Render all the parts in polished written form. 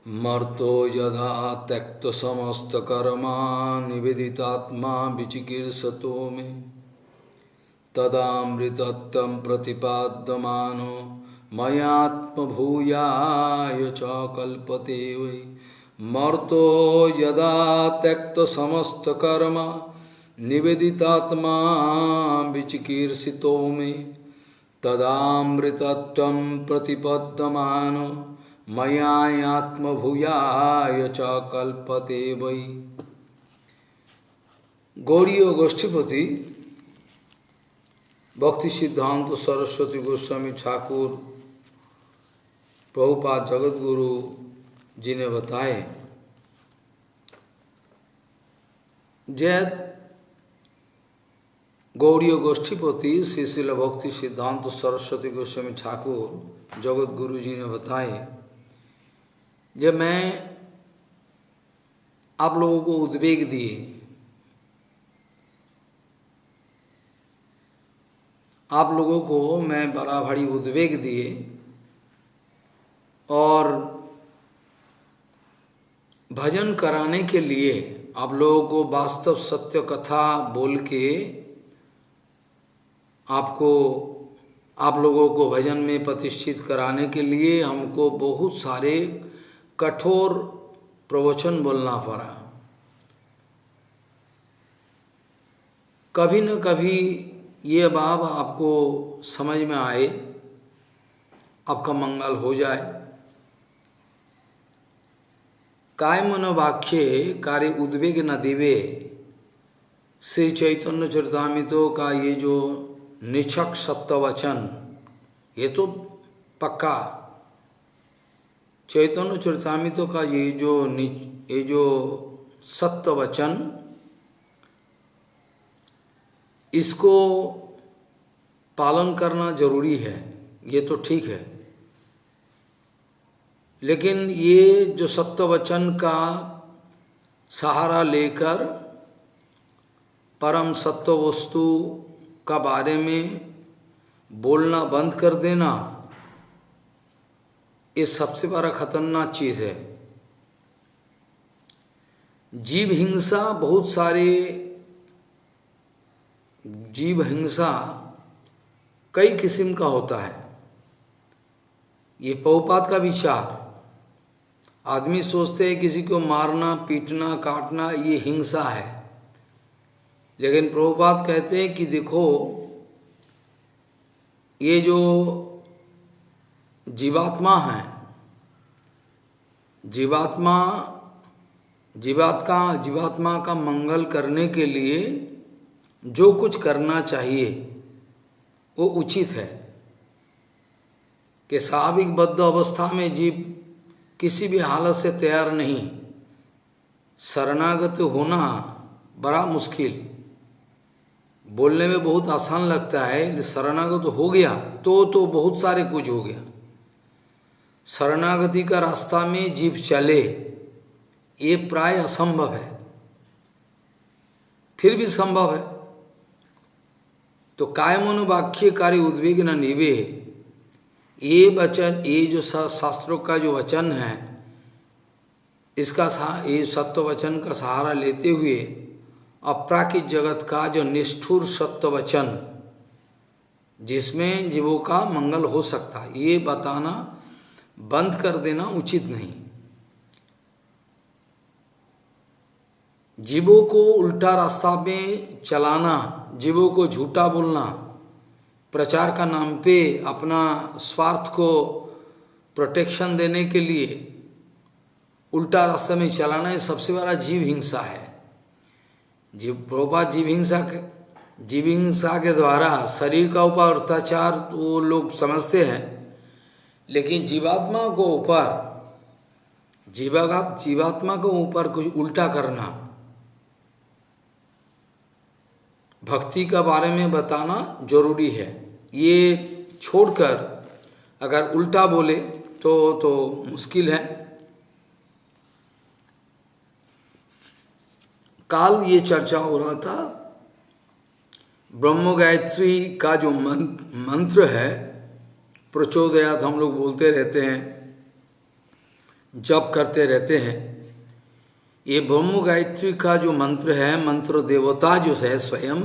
मर्तो यदा त्यक्त समस्त कर्मा निवेदितात्मा विचिकीर्षतो मे तदामृतत्वं प्रतिपाद्यमानो मयात्मभूयाय च कल्पते वै मर्तो यदा त्यक्त समस्त कर्मा निवेदितात्मा विचिकीर्षितो मे तदामृतत्वं प्रतिपद्यमानो मयात्मभूयाय च कल्पते वै। गौड़ीय गोष्ठीपति भक्ति सिद्धांत सरस्वती गोस्वामी ठाकुर प्रभुपाद जगतगुरु जी ने बताए, जैत गौड़ीय गोष्ठीपति श्री शिल भक्ति सिद्धांत सरस्वती गोस्वामी ठाकुर जगत गुरु जी ने बताए, जब मैं आप लोगों को उद्वेग दिए, आप लोगों को मैं बड़ा भारी उद्वेग दिए और भजन कराने के लिए आप लोगों को वास्तव सत्य कथा बोल के आप लोगों को भजन में प्रतिष्ठित कराने के लिए हमको बहुत सारे कठोर प्रवचन बोलना पड़ा। कभी न कभी ये भाव आपको समझ में आए, आपका मंगल हो जाए। काय मनोवाक्ये कार्य उद्वेग न दिवे, श्री चैतन्य चरितामृतों का ये जो निछक सत्य वचन, ये तो पक्का चैतन्य चरितामृतों का ये जो सत्य वचन, इसको पालन करना जरूरी है, ये तो ठीक है। लेकिन ये जो सत्य वचन का सहारा लेकर परम सत्य वस्तु का बारे में बोलना बंद कर देना, ये सबसे बड़ा खतरनाक चीज़ है। जीव हिंसा, बहुत सारे जीव हिंसा कई किस्म का होता है। ये प्रभुपाद का विचार, आदमी सोचते हैं किसी को मारना, पीटना, काटना ये हिंसा है, लेकिन प्रभुपाद कहते हैं कि देखो, ये जो जीवात्मा है, जीवात्मा का मंगल करने के लिए जो कुछ करना चाहिए वो उचित है। कि स्वाभाविक बद्ध अवस्था में जीव किसी भी हालत से तैयार नहीं, शरणागत होना बड़ा मुश्किल। बोलने में बहुत आसान लगता है, शरणागत हो गया तो बहुत सारे कुछ हो गया। शरणागति का रास्ता में जीव चले, ये प्राय असंभव है, फिर भी संभव है। तो काय मनोवाक्य कार्य उद्वेग न निवे, ये वचन, ये जो शास्त्रों का जो वचन है, इसका ये सत्य वचन का सहारा लेते हुए अपराकित जगत का जो निष्ठुर सत्य वचन, जिसमें जीवों का मंगल हो सकता है, ये बताना बंद कर देना उचित नहीं। जीवों को उल्टा रास्ता में चलाना, जीवों को झूठा बोलना, प्रचार का नाम पे अपना स्वार्थ को प्रोटेक्शन देने के लिए उल्टा रास्ते में चलाना, ये सबसे बड़ा जीव हिंसा है। प्रभुपाद जीव हिंसा के द्वारा शरीर का ऊपर अत्याचार वो लोग समझते हैं, लेकिन जीवात्मा को ऊपर कुछ उल्टा करना, भक्ति का बारे में बताना जरूरी है। ये छोड़कर अगर उल्टा बोले तो मुश्किल है। काल ये चर्चा हो रहा था, ब्रह्म गायत्री का जो मंत्र है, प्रचोदयात हम लोग बोलते रहते हैं, जप करते रहते हैं। ये ब्रह्म गायत्री का जो मंत्र है, मंत्र देवता जो है स्वयं,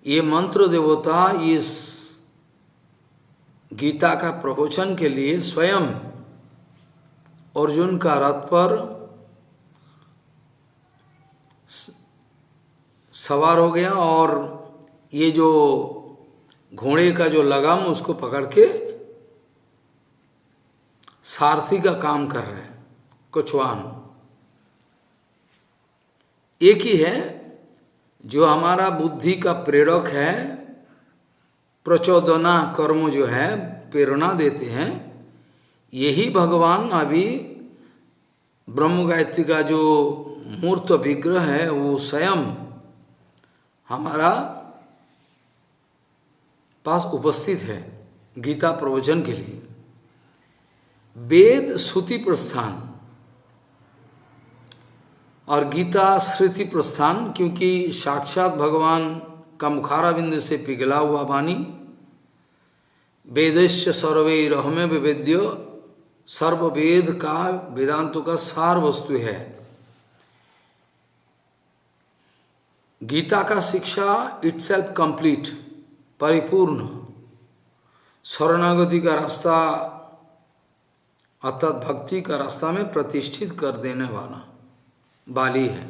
ये मंत्र देवता इस गीता का प्रवचन के लिए स्वयं अर्जुन का रथ पर सवार हो गया और ये जो घोड़े का जो लगाम उसको पकड़ के सारथी का काम कर रहे हैं, कुचवान। एक ही है जो हमारा बुद्धि का प्रेरक है, प्रचोदना कर्म जो है प्रेरणा देते हैं, यही भगवान अभी ब्रह्म गायत्री का जो मूर्त विग्रह है वो स्वयं हमारा पास उपस्थित है गीता प्रवचन के लिए। वेद श्रुति प्रस्थान और गीता श्रुति प्रस्थान, क्योंकि साक्षात भगवान का मुखारविंद से पिघला हुआ वाणी, वेदस्य सर्वैरहमे विवेद्य, सर्व वेद का वेदांतों का सार वस्तु है। गीता का शिक्षा इटसेल्फ कंप्लीट, परिपूर्ण, शरणागति का रास्ता अर्थात भक्ति का रास्ता में प्रतिष्ठित कर देने वाली है।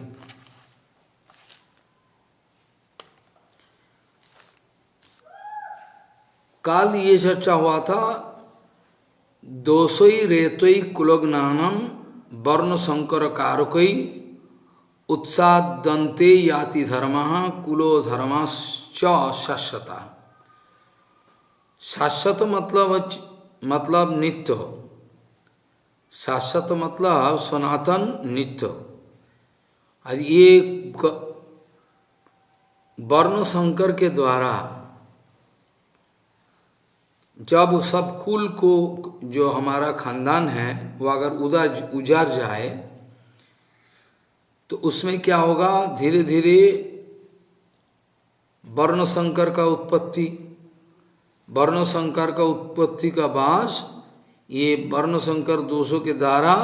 काल ये चर्चा हुआ था, दोषोई रेतोई कुलज्ञानम वर्ण संकर कारकोई उत्सादंते याति धर्म कुलो धर्मश्च शाश्वता। शाश्वत मतलब नित्य, शाश्वत मतलब सनातन नित्य। और ये वर्ण संकर के द्वारा जब सब कुल को, जो हमारा खानदान है वो अगर उजार जाए तो उसमें क्या होगा, धीरे धीरे वर्ण संकर का उत्पत्ति, वर्ण संकर का उत्पत्ति का बाद ये वर्ण संकर दोषों के द्वारा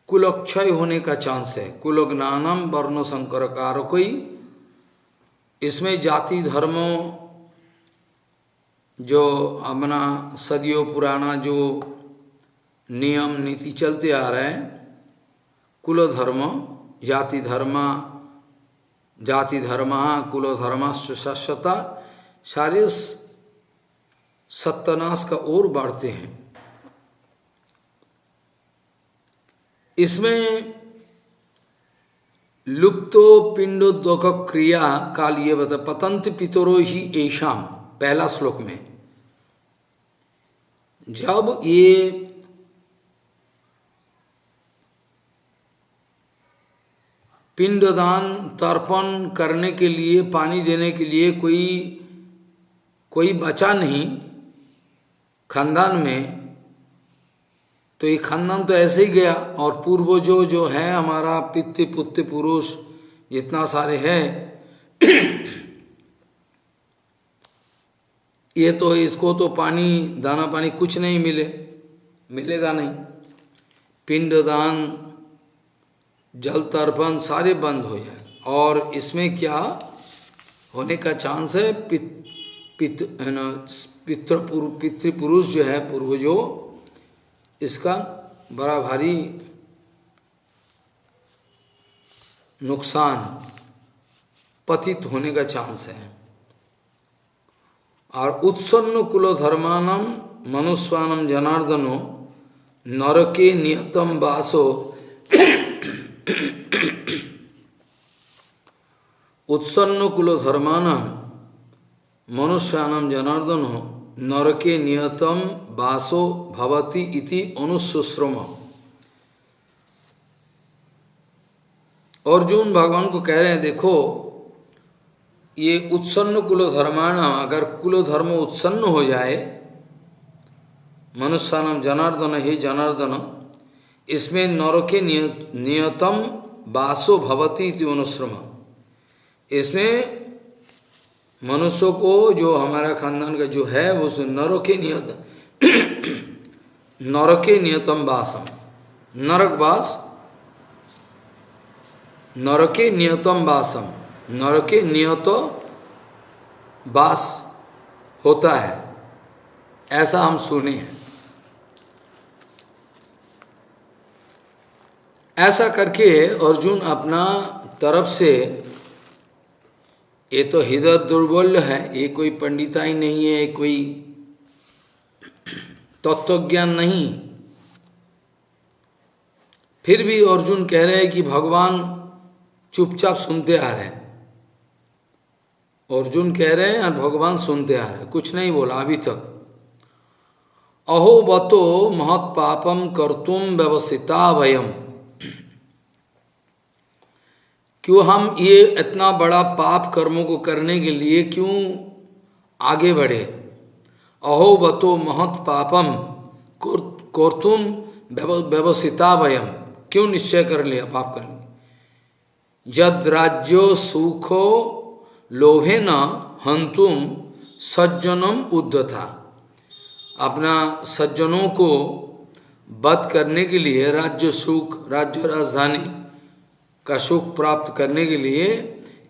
कुलक्षय होने का चांस है। कुलज्ञानम वर्ण संकर कारकोई, इसमें जाति धर्मों जो अपना सदियों पुराना जो नियम नीति चलते आ रहे हैं, कुल धर्म जाति धर्म कुल धर्माश्च शाश्वता, सारे सत्यानाश का ओर बढ़ते हैं। इसमें लुप्तो पिंडोदक क्रिया काल ये बता पतंत पितरो ही ऐशाम, पहला श्लोक में जब ये पिंडदान तर्पण करने के लिए, पानी देने के लिए कोई बचा नहीं खानदान में, तो ये खानदान तो ऐसे ही गया। और पूर्वजों जो है हमारा पितृ पुत्र पुरुष जितना सारे हैं ये तो इसको तो पानी दाना पानी कुछ नहीं मिलेगा नहीं। पिंडदान जल तर्पण सारे बंद हो जाए। और इसमें क्या होने का चांस है, पितृपुरुष जो है पूर्वजों, इसका बड़ा भारी नुकसान पतित होने का चांस है। और उत्सन्न कुलो धर्मानम मनुष्वानम जनार्दनो नरके नियतम वासो उत्सन्न कुलो धर्मानम मनुष्यानम जनार्दनो नरके नियतम वासो भवति इति अनुश्रुश्रम। अर्जुन भगवान को कह रहे हैं, देखो ये उत्सन्न कुलो धर्माण, अगर कुलो धर्म उत्सन्न हो जाए, मनुष्यानम जनार्दन हे जनार्दन, इसमें नरके नियतम वासो भवति इति अनुश्रम। इसमें मनुष्यों को जो हमारा खानदान का जो है वो नरके नियत नरके नियतम वासम, नरकवास, नरके नियतम वासम, नरके नियत वास होता है, ऐसा हम सुने हैं। ऐसा करके अर्जुन अपना तरफ से, ये तो हृदय दुर्बल है, ये कोई पंडिताई नहीं है, कोई तत्वज्ञान नहीं, फिर भी अर्जुन कह रहे हैं कि भगवान चुपचाप सुनते आ रहे हैं। अर्जुन कह रहे हैं और भगवान सुनते आ रहे हैं, कुछ नहीं बोला अभी तक। अहो बतो महत् पापम कर्तुम व्यवसिता वयम, क्यों हम ये इतना बड़ा पाप कर्मों को करने के लिए क्यों आगे बढ़े। अहो बतो महत् पापम कर्तुम व्यवसिता वयम, क्यों निश्चय कर लिया पाप करने। जद राज्यो सुखो लोभे न हंतुम सज्जनम उद्धता, अपना सज्जनों को वध करने के लिए, राज्य सुख, राज्य राजधानी का सुख प्राप्त करने के लिए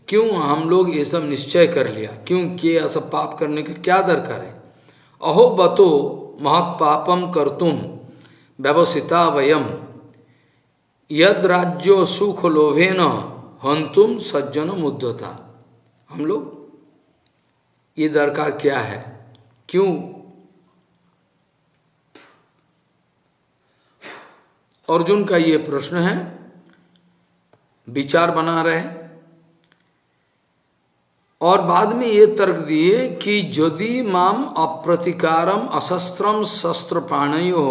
क्यों हम लोग ये सब निश्चय कर लिया, क्योंकि ऐसा पाप करने का क्या दरकार है। अहो बतो महत् पापम कर्तुम व्यवसिता वयम, यद राज्यो सुख लोभे न हंतुम सज्जनम उद्धता, हम लोग ये दरकार क्या है, क्यों। अर्जुन का ये प्रश्न है, विचार बना रहे। और बाद में ये तर्क दिए कि यदि माम अप्रतिकारम अशस्त्रम शस्त्र पाणयो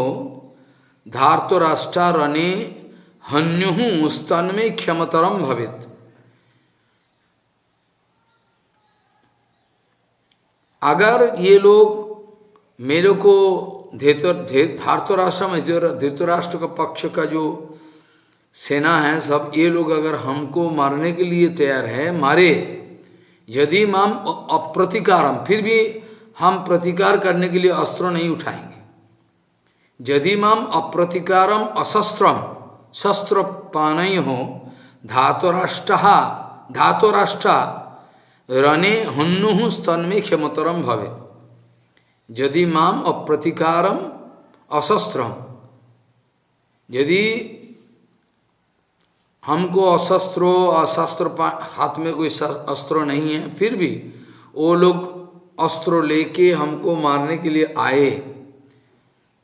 धार्तराष्ट्रा रणे हन्यु स्तन्मे क्षमतरम भवित। अगर ये लोग मेरे को धार्तराष्ट्र में धृतराष्ट्र का पक्ष का जो सेना है सब, ये लोग अगर हमको मारने के लिए तैयार है, मारे। यदि माम अप्रतिकारम, फिर भी हम प्रतिकार करने के लिए अस्त्र नहीं उठाएंगे। यदि माम अप्रतिकारम अशस्त्रम, शस्त्र पानय हो धातुराष्ट्र रणे हन्नु स्तन्मे क्षमतरम भवे। यदि माम अप्रतिकारम अशस्त्रम, यदि हमको अशस्त्र हाथ में कोई अस्त्र नहीं है, फिर भी वो लोग अस्त्र लेके हमको मारने के लिए आए,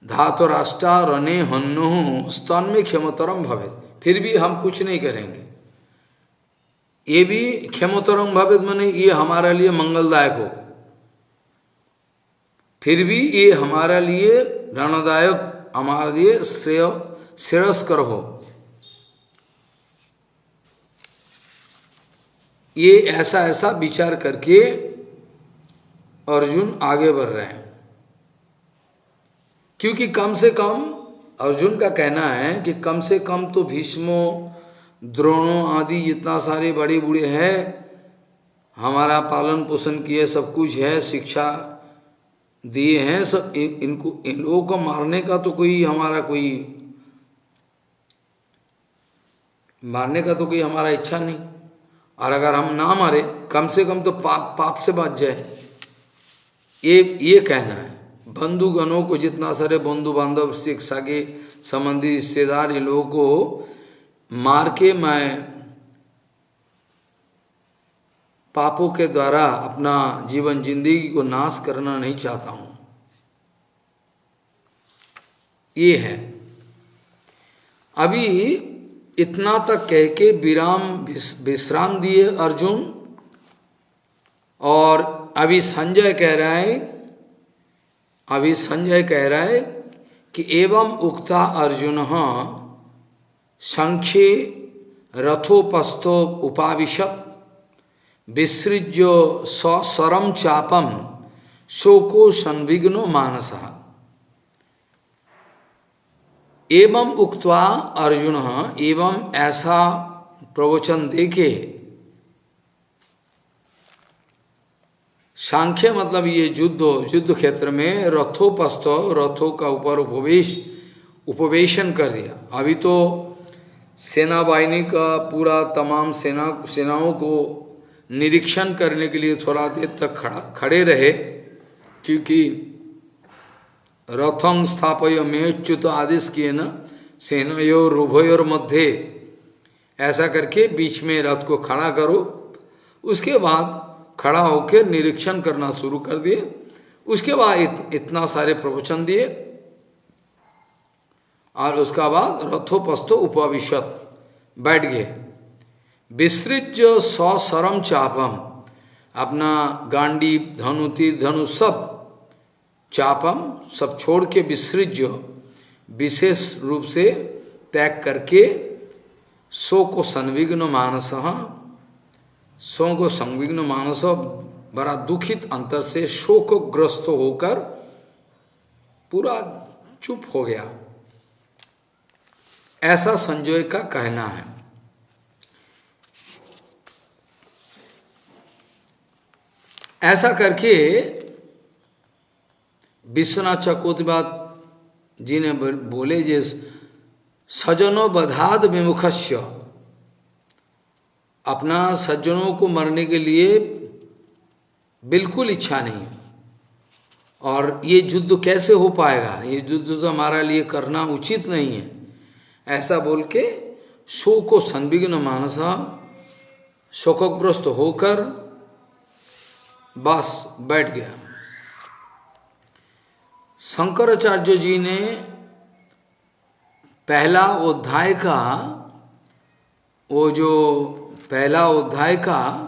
धातुराष्ट्र रणे हन्नु स्तन में क्षमतरम भवे, फिर भी हम कुछ नहीं करेंगे। ये भी क्षमतरम भवे माने ये हमारे लिए मंगलदायक हो, फिर भी ये हमारे लिए रणदायक, हमारे लिए श्रेयस्कर हो। ये ऐसा ऐसा विचार करके अर्जुन आगे बढ़ रहे हैं। क्योंकि कम से कम अर्जुन का कहना है कि कम से कम तो भीष्मो द्रोणों आदि जितना सारे बड़े बूढ़े हैं, हमारा पालन पोषण किए, सब कुछ है, शिक्षा दिए हैं, सब इनको, इन लोगों को मारने का तो कोई हमारा कोई मारने का तो कोई हमारा इच्छा नहीं। और अगर हम ना मारे, कम से कम तो पाप से बच जाए, ये कहना है। बंधुगणों को, जितना सारे बंधु बांधव शिक्षा के संबंधी रिश्तेदार, इन लोगों को मार के मैं पापों के द्वारा अपना जीवन जिंदगी को नाश करना नहीं चाहता हूं। ये है। अभी इतना तक कह के विश्राम दिए अर्जुन। और अभी संजय कह रहा है कि एवं उक्ता अर्जुन संख्ये रथोपस्थो उपाविशत विसृज्यो सशरम चापम शोको संविघ्नो मानसः। एवं उक्त्वा अर्जुन, एवं ऐसा प्रवचन देके सांख्य मतलब ये युद्ध क्षेत्र में रथोपस्थ, रथों का ऊपर उपवेशन कर दिया। अभी तो सेना वाहिनी का पूरा तमाम सेनाओं को निरीक्षण करने के लिए थोड़ा देर तक खड़े रहे, क्योंकि रथं स्थापय में च्युत आदेश किए न सेनयोर उभयोर मध्य, ऐसा करके बीच में रथ को खड़ा करो। उसके बाद खड़ा होकर निरीक्षण करना शुरू कर दिए। उसके बाद इतना सारे प्रवचन दिए और उसका बाद रथोपस्थो उपविशत, बैठ गए। विसृज सशरम चापम, अपना गांडी धनु तीर धनु सब चापम सब छोड़ के विसृज विशेष रूप से त्याग करके सो को संविघ्न मानस, सो को संविघ्न मानस बड़ा दुखित अंतर से शोकग्रस्त होकर पूरा चुप हो गया, ऐसा संजय का कहना है। ऐसा करके विश्वनाथ चकोतिपाद जी ने बोले, जिस सजनो बधाद विमुखस्य, अपना सज्जनों को मरने के लिए बिल्कुल इच्छा नहीं है, और ये युद्ध कैसे हो पाएगा, ये युद्ध तो हमारा लिए करना उचित नहीं है, ऐसा बोल के शोको संविघ्न मानसा, शोकग्रस्त होकर बस बैठ गया। शंकराचार्य जी ने पहला अध्याय का, वो जो पहला अध्याय का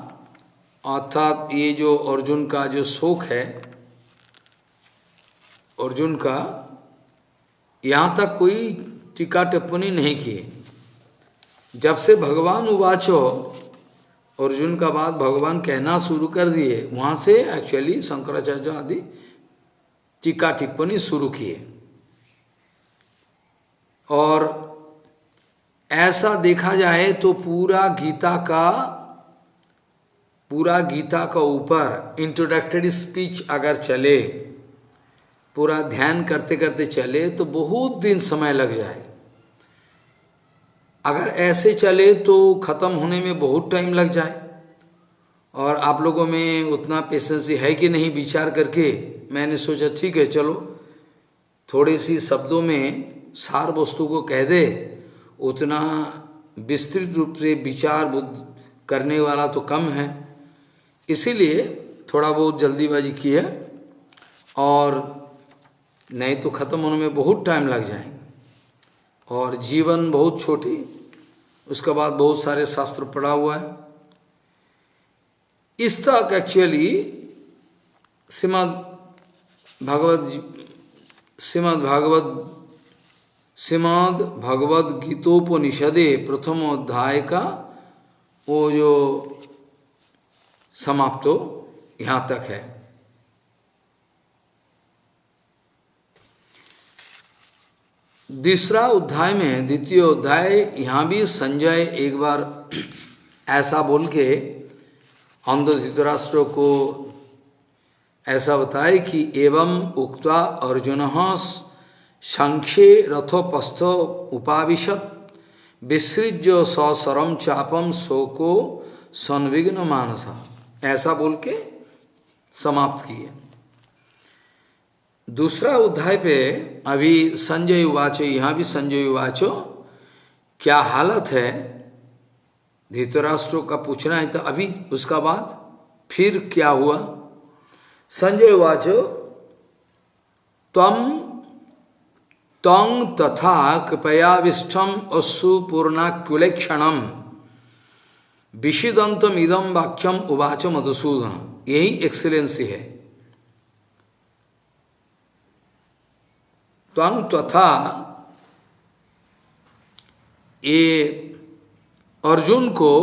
अर्थात ये जो अर्जुन का जो शोक है, अर्जुन का, यहाँ तक कोई टीका टिप्पणी नहीं किए। जब से भगवान उवाचो, अर्जुन का बात भगवान कहना शुरू कर दिए, वहाँ से एक्चुअली शंकराचार्य आदि टीका टिप्पणी शुरू किए। और ऐसा देखा जाए तो पूरा गीता का ऊपर इंट्रोडक्टरी स्पीच अगर चले, पूरा ध्यान करते करते चले तो बहुत दिन समय लग जाए। अगर ऐसे चले तो खत्म होने में बहुत टाइम लग जाए, और आप लोगों में उतना पेशेंस है कि नहीं विचार करके मैंने सोचा ठीक है चलो थोड़ी सी शब्दों में सार वस्तु को कह दे, उतना विस्तृत रूप से विचार बुद्ध करने वाला तो कम है, इसीलिए थोड़ा बहुत जल्दीबाजी की है, और नहीं तो खत्म होने में बहुत टाइम लग जाएंगे। और जीवन बहुत छोटी, उसके बाद बहुत सारे शास्त्र पढ़ा हुआ है। इस तक एक्चुअली श्रीमद् भगवद गीतोपनिषदे प्रथम अध्याय का वो जो समाप्तो यहाँ तक है। दूसरा अध्याय में, द्वितीय अध्याय, यहाँ भी संजय एक बार ऐसा बोल के अंध धृतराष्ट्र को ऐसा बताए कि एवं उक्त्वा अर्जुन सांख्ये रथोपस्थ उपाविशत विसृज्य सशरम चापम शोको संविघ्न मानसा, ऐसा बोल के समाप्त किए। दूसरा अध्याय पे अभी संजय उवाचो, यहाँ भी संजय उवाचो, क्या हालत है धृतराष्ट्र का पूछना है, तो अभी उसका बाद फिर क्या हुआ। संजय उवाचो तंग तथा कृपयाविष्टम अश्रु पूर्णाकुलेक्षणम विषिदंतम इदम वाक्यम उवाच मधुसूदन, यही एक्सीलेंसी है। त्वं तथा, ये अर्जुन को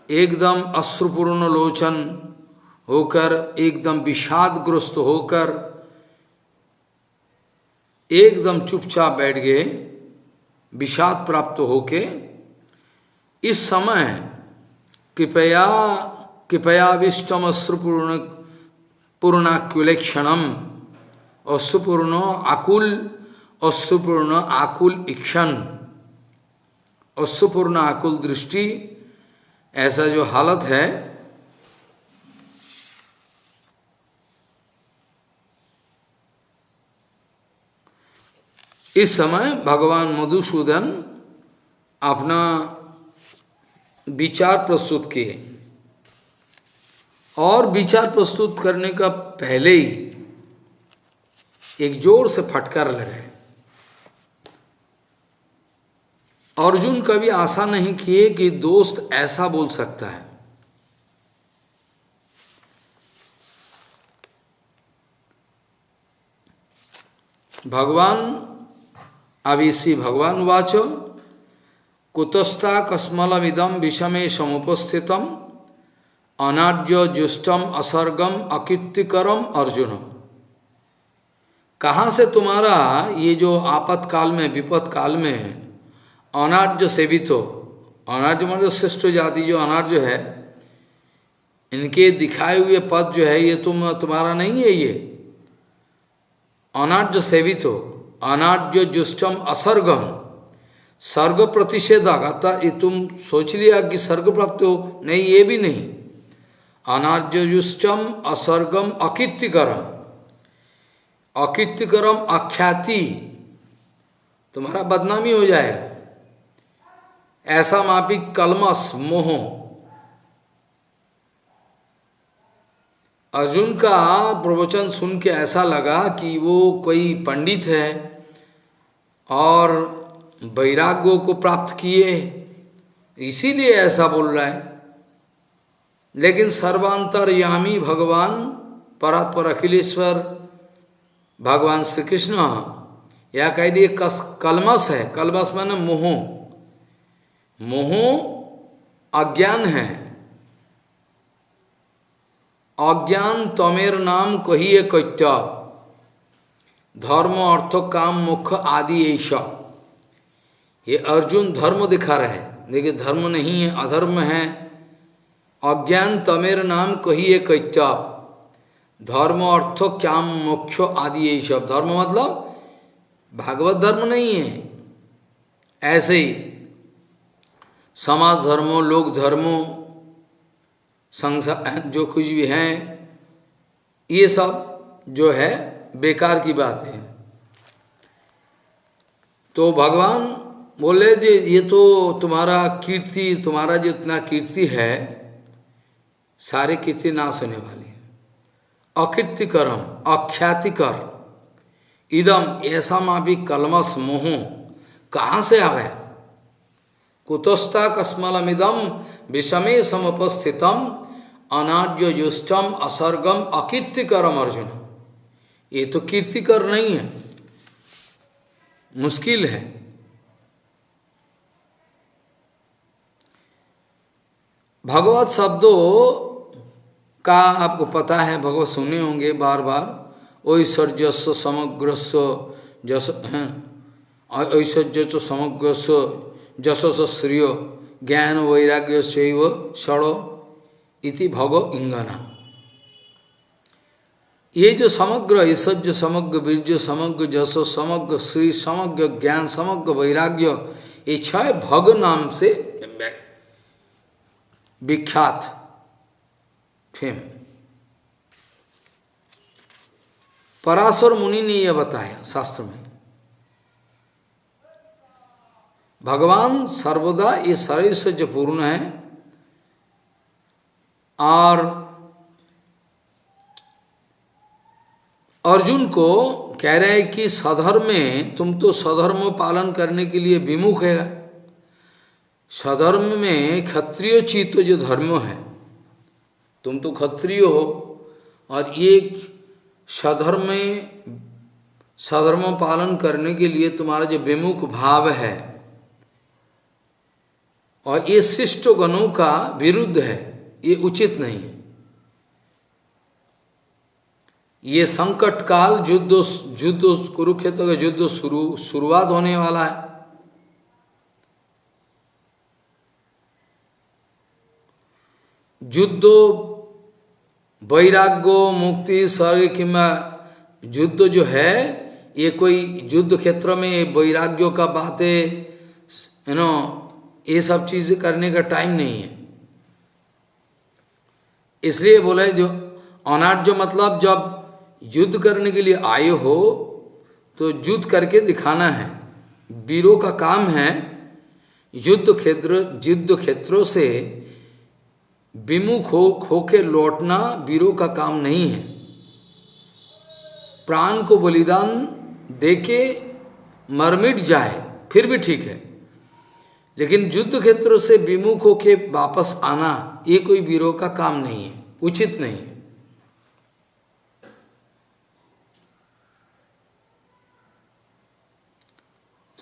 एकदम अश्रुपूर्ण लोचन होकर, एकदम विषादग्रस्त होकर एकदम चुपचाप बैठ गए, विषाद प्राप्त होके। इस समय कृपया कृपयाविष्टम अश्रुपूर्ण पूर्णाकुलेक्षणम अश्रुपूर्ण आकुल इक्षण अश्रुपूर्ण आकुल दृष्टि, ऐसा जो हालत है, इस समय भगवान मधुसूदन अपना विचार प्रस्तुत किए, और विचार प्रस्तुत करने का पहले ही एक जोर से फटकार लगाए। अर्जुन कभी आशा नहीं किए कि दोस्त ऐसा बोल सकता है। भगवान अविसी भगवान वाचो कुतस्ता कस्मलमिदम विषमे समुपस्थितम अनार्य जुष्टम असर्गम अकीर्तिकरम अर्जुन। कहाँ से तुम्हारा ये जो आपातकाल में विपद काल में अनार्य सेवित हो, अनार्य मतलब श्रेष्ठ जाति जो अनार्य है, इनके दिखाए हुए पद जो है ये तुम्हारा नहीं है, ये अनार्य सेवित हो, अनार्य जुष्टम असर्गम, स्वर्ग प्रतिषेधक, अर्थात ये तुम सोच लिया कि स्वर्ग प्राप्त हो, नहीं, ये भी नहीं। अनार्य जुष्टम असर्गम अकीर्तिकरम, अकीर्तिकरम अख्याति, तुम्हारा बदनामी हो जाएगा, ऐसा मापी कलमस मोह। अर्जुन का प्रवचन सुन के ऐसा लगा कि वो कोई पंडित है और वैराग्य को प्राप्त किए, इसीलिए ऐसा बोल रहा है। लेकिन सर्वांतरयामी भगवान परात्पर अखिलेश्वर भगवान श्री कृष्ण यह कह दिए कलमस है। कलमस माने मोह, मोह अज्ञान है, अज्ञान तमेर नाम कहिए कैत्य, धर्म अर्थ काम मोक्ष आदि ऐसा। ये अर्जुन धर्म दिखा रहे हैं, देखिए धर्म नहीं है, अधर्म है। अज्ञान तमेर नाम कहिए कैत्य, धर्म अर्थ काम मोक्ष आदि यही सब। धर्म मतलब भागवत धर्म नहीं है, ऐसे ही समाज धर्मों, लोक धर्मों, संसार जो कुछ भी हैं, ये सब जो है बेकार की बात है। तो भगवान बोले जी ये तो तुम्हारा कीर्ति, तुम्हारा जितना कीर्ति है सारे कीर्ति नाश होने वाली है। अकीर्तिकरम अख्यातिकर इदम, ऐसा मापी कलमस मोह कहाँ से आ गया? कुतस्ता कस्मलमिदम विषमे समुपस्थितम अनार्य जुष्टम असर्गम अकीर्तिकरम अर्जुन। ये तो कीर्तिकर नहीं है, मुश्किल है। भगवत शब्दों का आपको पता है, भगवत सुने होंगे बार बार। ऐश्वर्यस्व समग्रस्व जस ऐश्वर्य समग्रस्व जशस श्रियो ज्ञान वैराग्य शैव षड़ो इति भगो इंगना। ये जो समग्र ऐश्वर्य, समग्र वीर्य, समग्र जशो, समग्र श्री, समग्र ज्ञान, समग्र वैराग्य, ये छह भग नाम से विख्यात फेम। पराशर मुनि ने यह बताया शास्त्र में, भगवान सर्वदा ये शरीर से जो पूर्ण है। और अर्जुन को कह रहे हैं कि सधर्म में, तुम तो सधर्म पालन करने के लिए विमुख है। सधर्म में क्षत्रिय चित्त जो धर्म है, तुम तो क्षत्रिय हो, और ये सधर्म में सधर्म पालन करने के लिए तुम्हारा जो विमुख भाव है, और ये शिष्ट गणों का विरुद्ध है, ये उचित नहीं है। ये संकट काल युद्ध कुरुक्षेत्र का युद्ध शुरुआत होने वाला है। युद्ध वैराग्य मुक्ति स्वर्ग किंवा युद्ध जो है, ये कोई युद्ध क्षेत्र में वैराग्यों का बातें ये सब चीजें करने का टाइम नहीं है। इसलिए बोले जो अनार्य मतलब जब युद्ध करने के लिए आए हो तो युद्ध करके दिखाना है। वीरों का काम है युद्ध क्षेत्रों से विमुख हो के लौटना वीरों का काम नहीं है। प्राण को बलिदान देके मर मिट जाए फिर भी ठीक है, लेकिन युद्ध क्षेत्र से विमुख होके वापस आना ये कोई वीरों का काम नहीं है, उचित नहीं है।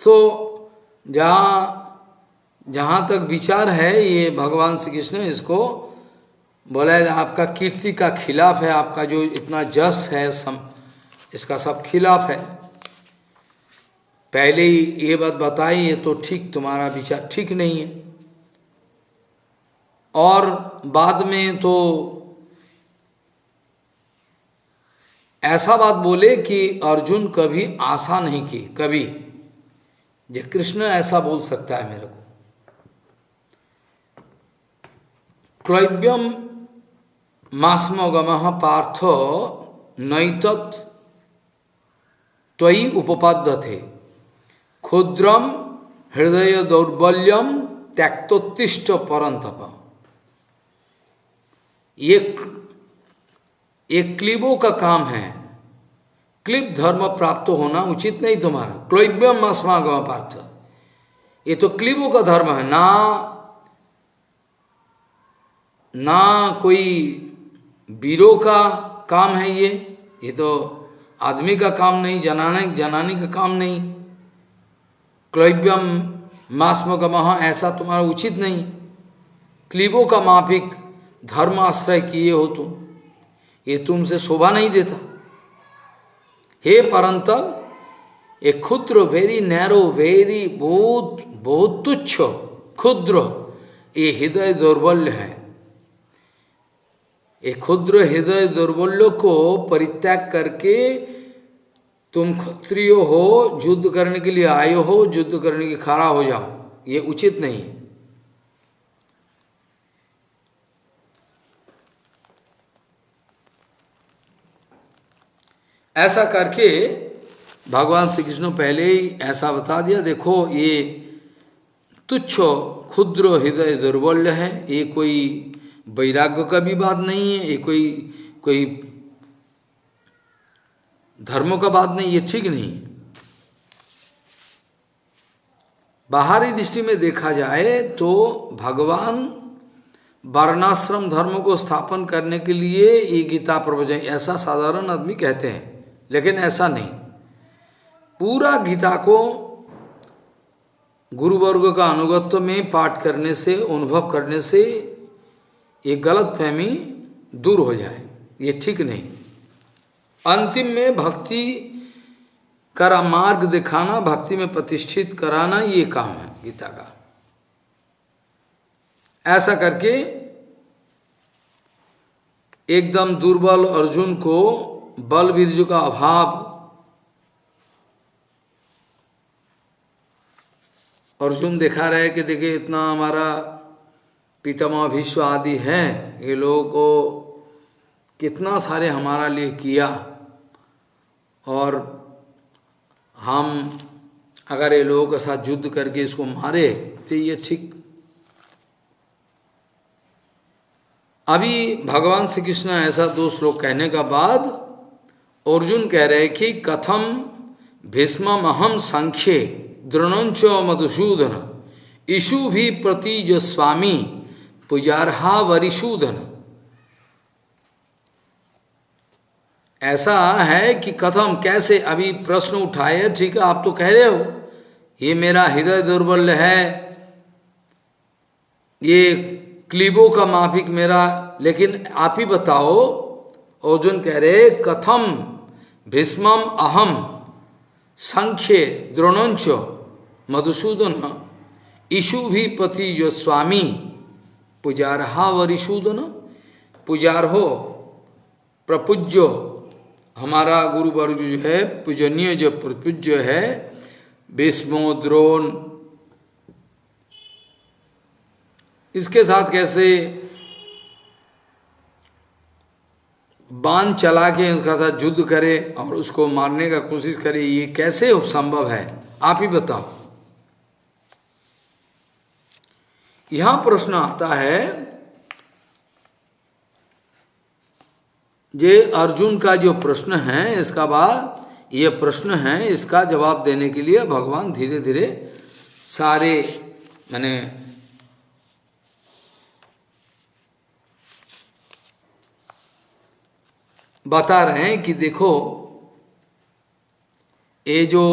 तो जहाँ तक विचार है ये भगवान श्री कृष्ण इसको बोला है, आपका कीर्ति का खिलाफ है, आपका जो इतना जस है इसका सब खिलाफ है। पहले ही ये बात बताई, ये तो ठीक, तुम्हारा विचार ठीक नहीं है। और बाद में तो ऐसा बात बोले कि अर्जुन कभी आशा नहीं की, कभी जे कृष्ण ऐसा बोल सकता है मेरे को। क्लैव्यम मास्मगमः पार्थ नैतत् त्वयि उपपद्यते क्षुद्रम हृदय दौर्बल्यम त्यक्तोत्तिष्ठ परंतप। ये क्लीबों का काम है, क्लिप धर्म प्राप्त होना उचित नहीं तुम्हारा। क्लैव्यम मास्मगमः पार्थ, ये तो क्लीबों का धर्म है, ना कोई वीरों का काम है। ये तो आदमी का काम नहीं, जनाने का काम नहीं। क्लैव्यम मास्मगमः ऐसा तुम्हारा उचित नहीं। क्लीबों का माफिक धर्म आश्रय किए हो तुम, ये तुमसे शोभा नहीं देता। हे परंतप, ए क्षुद्र, वेरी नैरो, वेरी बहुत तुच्छ, क्षुद्र ये हृदय दौर्बल्य है। एक क्षुद्र हृदय दौर्बल्य को परित्याग करके तुम क्षत्रिय हो, युद्ध करने के लिए आए हो, युद्ध करने के खड़ा हो जाओ, ये उचित नहीं है। ऐसा करके भगवान श्री कृष्ण पहले ही ऐसा बता दिया, देखो ये तुच्छ क्षुद्र हृदय दुर्बल्य है, ये कोई वैराग्य का भी बात नहीं है, ये कोई धर्मों का बात नहीं, ये ठीक नहीं। बाहरी दृष्टि में देखा जाए तो भगवान वर्णाश्रम धर्म को स्थापन करने के लिए ये गीता प्रवचन, ऐसा साधारण आदमी कहते हैं, लेकिन ऐसा नहीं। पूरा गीता को गुरुवर्ग का अनुगत्य में पाठ करने से, अनुभव करने से ये गलत फहमी दूर हो जाए, ये ठीक नहीं। अंतिम में भक्ति का मार्ग दिखाना, भक्ति में प्रतिष्ठित कराना, ये काम है गीता का। ऐसा करके एकदम दुर्बल अर्जुन को बल वीर्य का अभाव, अर्जुन दिखा रहे कि देखिए इतना हमारा पितामह भीष्म आदि हैं, ये लोगों को कितना सारे हमारा लिए किया, और हम अगर ये लोगों के साथ युद्ध करके इसको मारे तो ये ठीक। अभी भगवान श्री कृष्ण ऐसा दो श्लोक कहने का बाद अर्जुन कह रहे कि कथम भीष्मम अहम संख्ये द्रोणंच मधुसूदन ईशु भी प्रति जो स्वामी पुजारहा वरिशूदन। ऐसा है कि कथम कैसे, अभी प्रश्न उठाए, ठीक है आप तो कह रहे हो ये मेरा हृदय दुर्बल है, ये क्लीबों का माफिक मेरा, लेकिन आप ही बताओ। अर्जुन कह रहे कथम भीष्मम अहम संख्ये द्रोणंच मधुसूदन ईशु भी पति जो स्वामी पुजारहा वरिशूदन। पुजार हो, प्रपूज्यो, हमारा गुरुवर्ग जो है पूजनीय, जो प्रपूज्य है, भीष्म द्रोण, इसके साथ कैसे बाण चला के उसका साथ युद्ध करे और उसको मारने का कोशिश करे, ये कैसे संभव है, आप ही बताओ। यहां प्रश्न आता है, ये अर्जुन का जो प्रश्न है, इसका बाद ये प्रश्न है, इसका जवाब देने के लिए भगवान धीरे धीरे सारे माने बता रहे हैं कि देखो, ये जो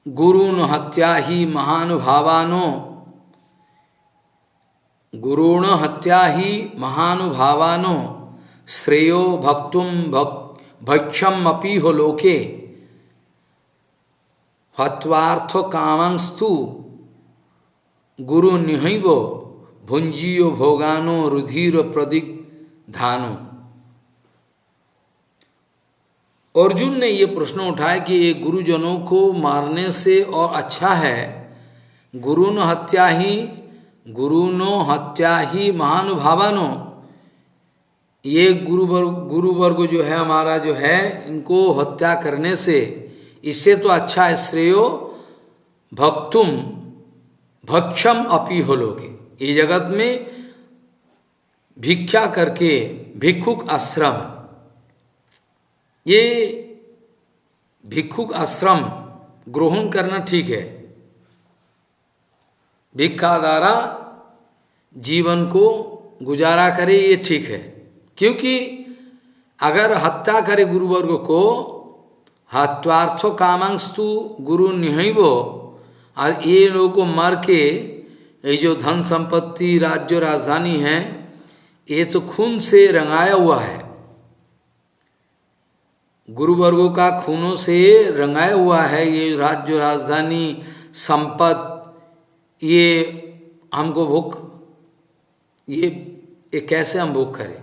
गुरुन हत्या ही महानुभावानो, गुरुण हत्या ही महानुभावानो श्रेयो भक्तुम भक्षम अपि हो लोके हत्वार्थ कामंस्तु गुरु निहैवो भुंजियो भोगानो रुधिर प्रदिग धानो। अर्जुन ने ये प्रश्न उठाया कि ये गुरुजनों को मारने से और अच्छा है, गुरुनो हत्या ही महानुभावानो, ये गुरुवर्ग जो है हमारा जो है, इनको हत्या करने से, इससे तो अच्छा है श्रेयो भक्तुम भक्षम अपि हो लोगे, ये जगत में भिक्षा करके भिक्षुक आश्रम, ये भिक्षुक आश्रम ग्रहण करना ठीक है, भिक्षा द्वारा जीवन को गुजारा करे, ये ठीक है। क्योंकि अगर हत्या करे गुरुवर्ग को, हत्वार्थो कामांस्तु गुरु निहैवो, और ये लोगों को मार के ये जो धन संपत्ति राज्य राजधानी है, ये तो खून से रंगाया हुआ है, गुरुवर्गों का खूनों से रंगाया हुआ है ये राज्य राजधानी संपत्ति, ये हमको भोग, ये कैसे हम भोग करें।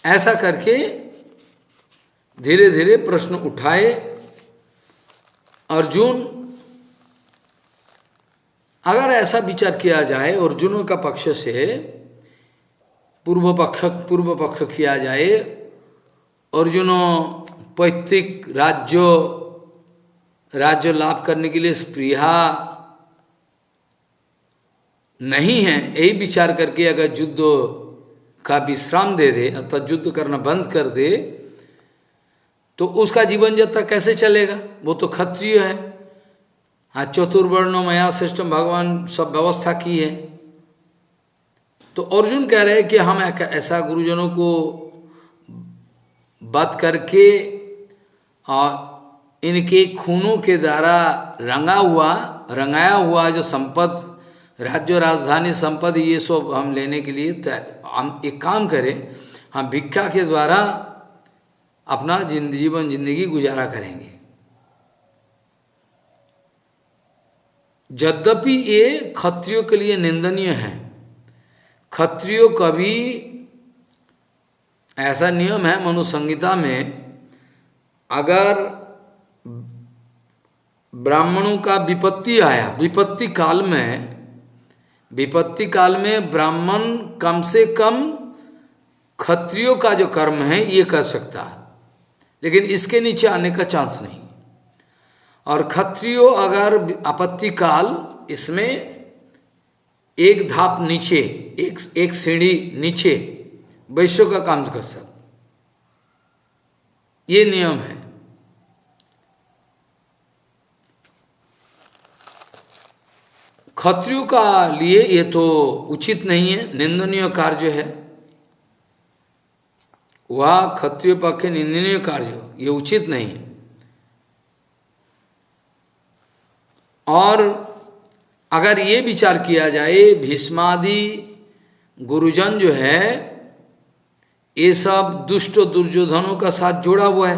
ऐसा करके धीरे धीरे प्रश्न उठाए अर्जुन। अगर ऐसा विचार किया जाए अर्जुनों का पक्ष से, पूर्व पक्ष किया जाए, अर्जुनों पैतृक राज्य लाभ करने के लिए स्पृहा नहीं है, यही विचार करके अगर युद्ध का विश्राम दे दे अर्थात युद्ध करना बंद कर दे, तो उसका जीवन यात्रा कैसे चलेगा, वो तो क्षत्रिय है। हाँ, चतुर्वर्ण मया श्रेष्ठम, भगवान सब व्यवस्था की है। तो अर्जुन कह रहे हैं कि हम ऐसा गुरुजनों को बात करके और इनके खूनों के द्वारा रंगाया हुआ जो संपत्ति, राज्य राजधानी संपत्ति, ये सब हम लेने के लिए हम एक काम करें, हम भिक्षा के द्वारा अपना जिंदगी गुजारा करेंगे। यद्यपि ये क्षत्रियों के लिए निंदनीय है, क्षत्रियो कभी, ऐसा नियम है मनु संहिता में, अगर ब्राह्मणों का विपत्ति आया, विपत्ति काल में ब्राह्मण कम से कम क्षत्रियों का जो कर्म है ये कर सकता है, लेकिन इसके नीचे आने का चांस नहीं। और क्षत्रियो अगर आपत्ति काल, इसमें एक धाप नीचे, एक सीढ़ी नीचे वैश्यों का काम कर सकता, ये नियम है। क्षत्रियों का लिए ये तो उचित नहीं है, निंदनीय कार्य है, वह क्षत्रिय पक्ष निंदनीय कार्य, ये उचित नहीं है। और अगर ये विचार किया जाए, भीष्मादि गुरुजन जो है ये सब दुष्ट दुर्योधनों का साथ जोड़ा हुआ है,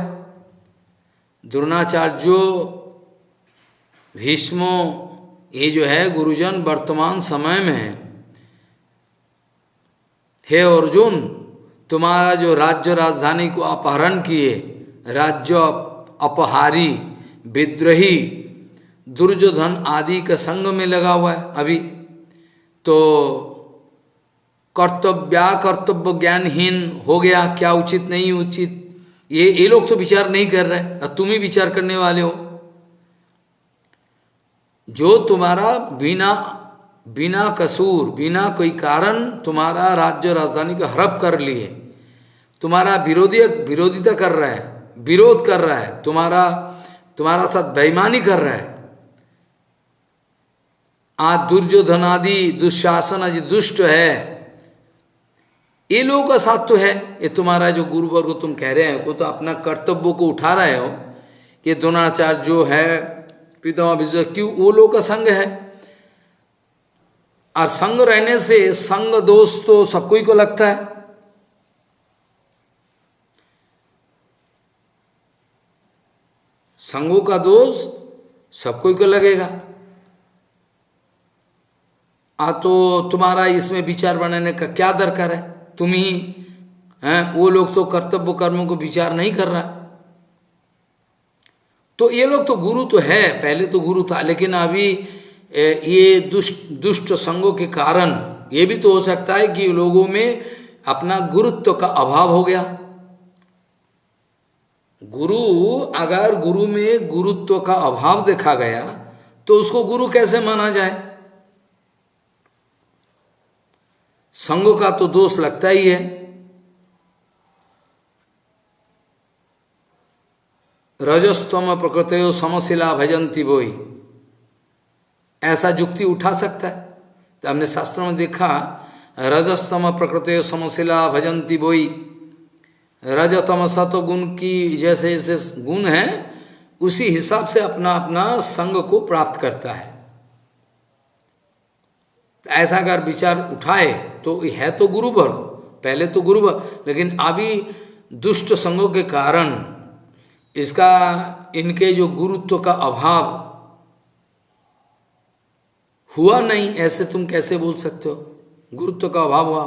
द्रोणाचार्यो, भीष्मो, ये जो है गुरुजन वर्तमान समय में, हे अर्जुन, तुम्हारा जो राज्य राजधानी को अपहरण किए, राज्य अपहारी, विद्रोही, दुर्योधन आदि के संग में लगा हुआ है अभी, तो कर्तव्य ज्ञानहीन हो गया, क्या उचित नहीं उचित, ये लोग तो विचार नहीं कर रहे, और तुम ही विचार करने वाले हो। जो तुम्हारा बिना कसूर, बिना कोई कारण तुम्हारा राज्य राजधानी को हड़प कर लिए, तुम्हारा विरोधिता कर रहा है, विरोध कर रहा है, तुम्हारा साथ बेईमानी कर रहा है, आज दुर्योधन आदि दुशासन आदि दुष्ट है, ये लोगों का साथ तो है। ये तुम्हारा जो गुरुवर्ग को तुम कह रहे हो, को तो अपना कर्तव्य को उठा रहे हो, ये द्रोणाचार्य जो है, पितामह विष्णु, क्यों वो लोग का संग है। और संग रहने से संग दोष तो सबको ही को लगता है। संगों का दोष सबको ही को लगेगा। तो तुम्हारा इसमें विचार बनाने का क्या दरकार है, तुम ही हैं, वो लोग तो कर्तव्य कर्मों को विचार नहीं कर रहा। तो ये लोग तो गुरु तो है, पहले तो गुरु था, लेकिन अभी ये दुष्ट संगों के कारण ये भी तो हो सकता है कि लोगों में अपना गुरुत्व का अभाव हो गया। अगर गुरु में गुरुत्व का अभाव देखा गया तो उसको गुरु कैसे माना जाए। संगों का तो दोष लगता ही है। रजस्तम प्रकृतयो समशिला भजंती बोई, ऐसा युक्ति उठा सकता है। तो हमने शास्त्रों में देखा, रजस्तम प्रकृतयो समशिला भजंती बोई, रजतम सतो गुण की जैसे जैसे गुण है उसी हिसाब से अपना अपना संग को प्राप्त करता है। ऐसा अगर विचार उठाए तो है तो गुरुवर्ग, पहले तो गुरुवर्ग, लेकिन अभी दुष्ट संगों के कारण इनके जो गुरुत्व का अभाव हुआ नहीं, ऐसे तुम कैसे बोल सकते हो, गुरुत्व का अभाव हुआ।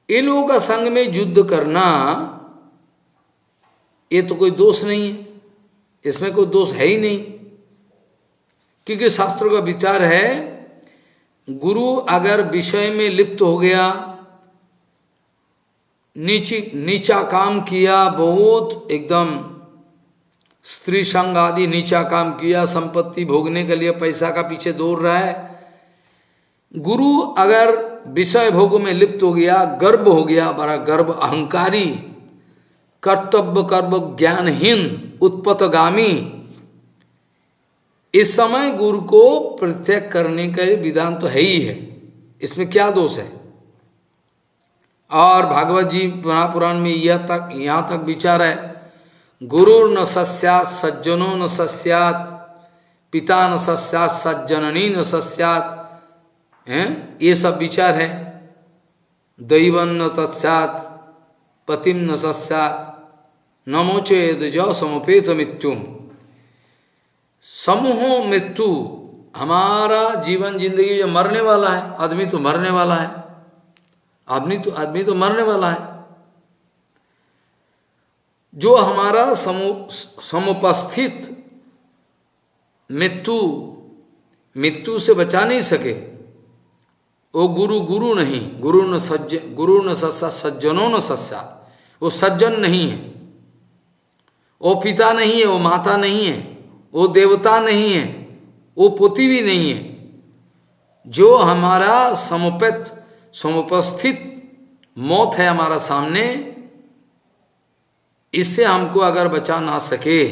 इन लोगों का संग में युद्ध करना ये तो कोई दोष नहीं है, इसमें कोई दोष है ही नहीं, क्योंकि शास्त्रों का विचार है गुरु अगर विषय में लिप्त हो गया, नीचा काम किया, बहुत एकदम स्त्री संग आदि नीचा काम किया, संपत्ति भोगने के लिए पैसा का पीछे दौड़ रहा है, गुरु अगर विषय भोग में लिप्त हो गया, गर्व हो गया, बड़ा गर्व, अहंकारी, कर्तव्य कर्म ज्ञानहीन, उत्पतगामी, इस समय गुरु को प्रत्यक्ष करने का विधान तो है ही है, इसमें क्या दोष है। और भागवत जी महापुराण में यहाँ तक विचार है, गुरु न सस्यात् सज्जनो न सस्यात्, पिता न सस्यात् सज्जननी न सस्यात्, हैं ये सब विचार है। दैवन न सस्यात् पतिम न सस्यात्, नमोचेत जो समुपेत मृत्युम। समूह मृत्यु, हमारा जीवन जिंदगी जो मरने वाला है, आदमी तो मरने वाला है, आदमी तो मरने वाला है। जो हमारा समुपस्थित मृत्यु से बचा नहीं सके, वो गुरु नहीं, गुरु न सस्या सज्जनों न सस्या, वो सज्जन नहीं है, वो पिता नहीं है, वो माता नहीं है, वो देवता नहीं है, वो पोती भी नहीं है। जो हमारा समुपस्थित मौत है हमारा सामने, इससे हमको अगर बचा ना सके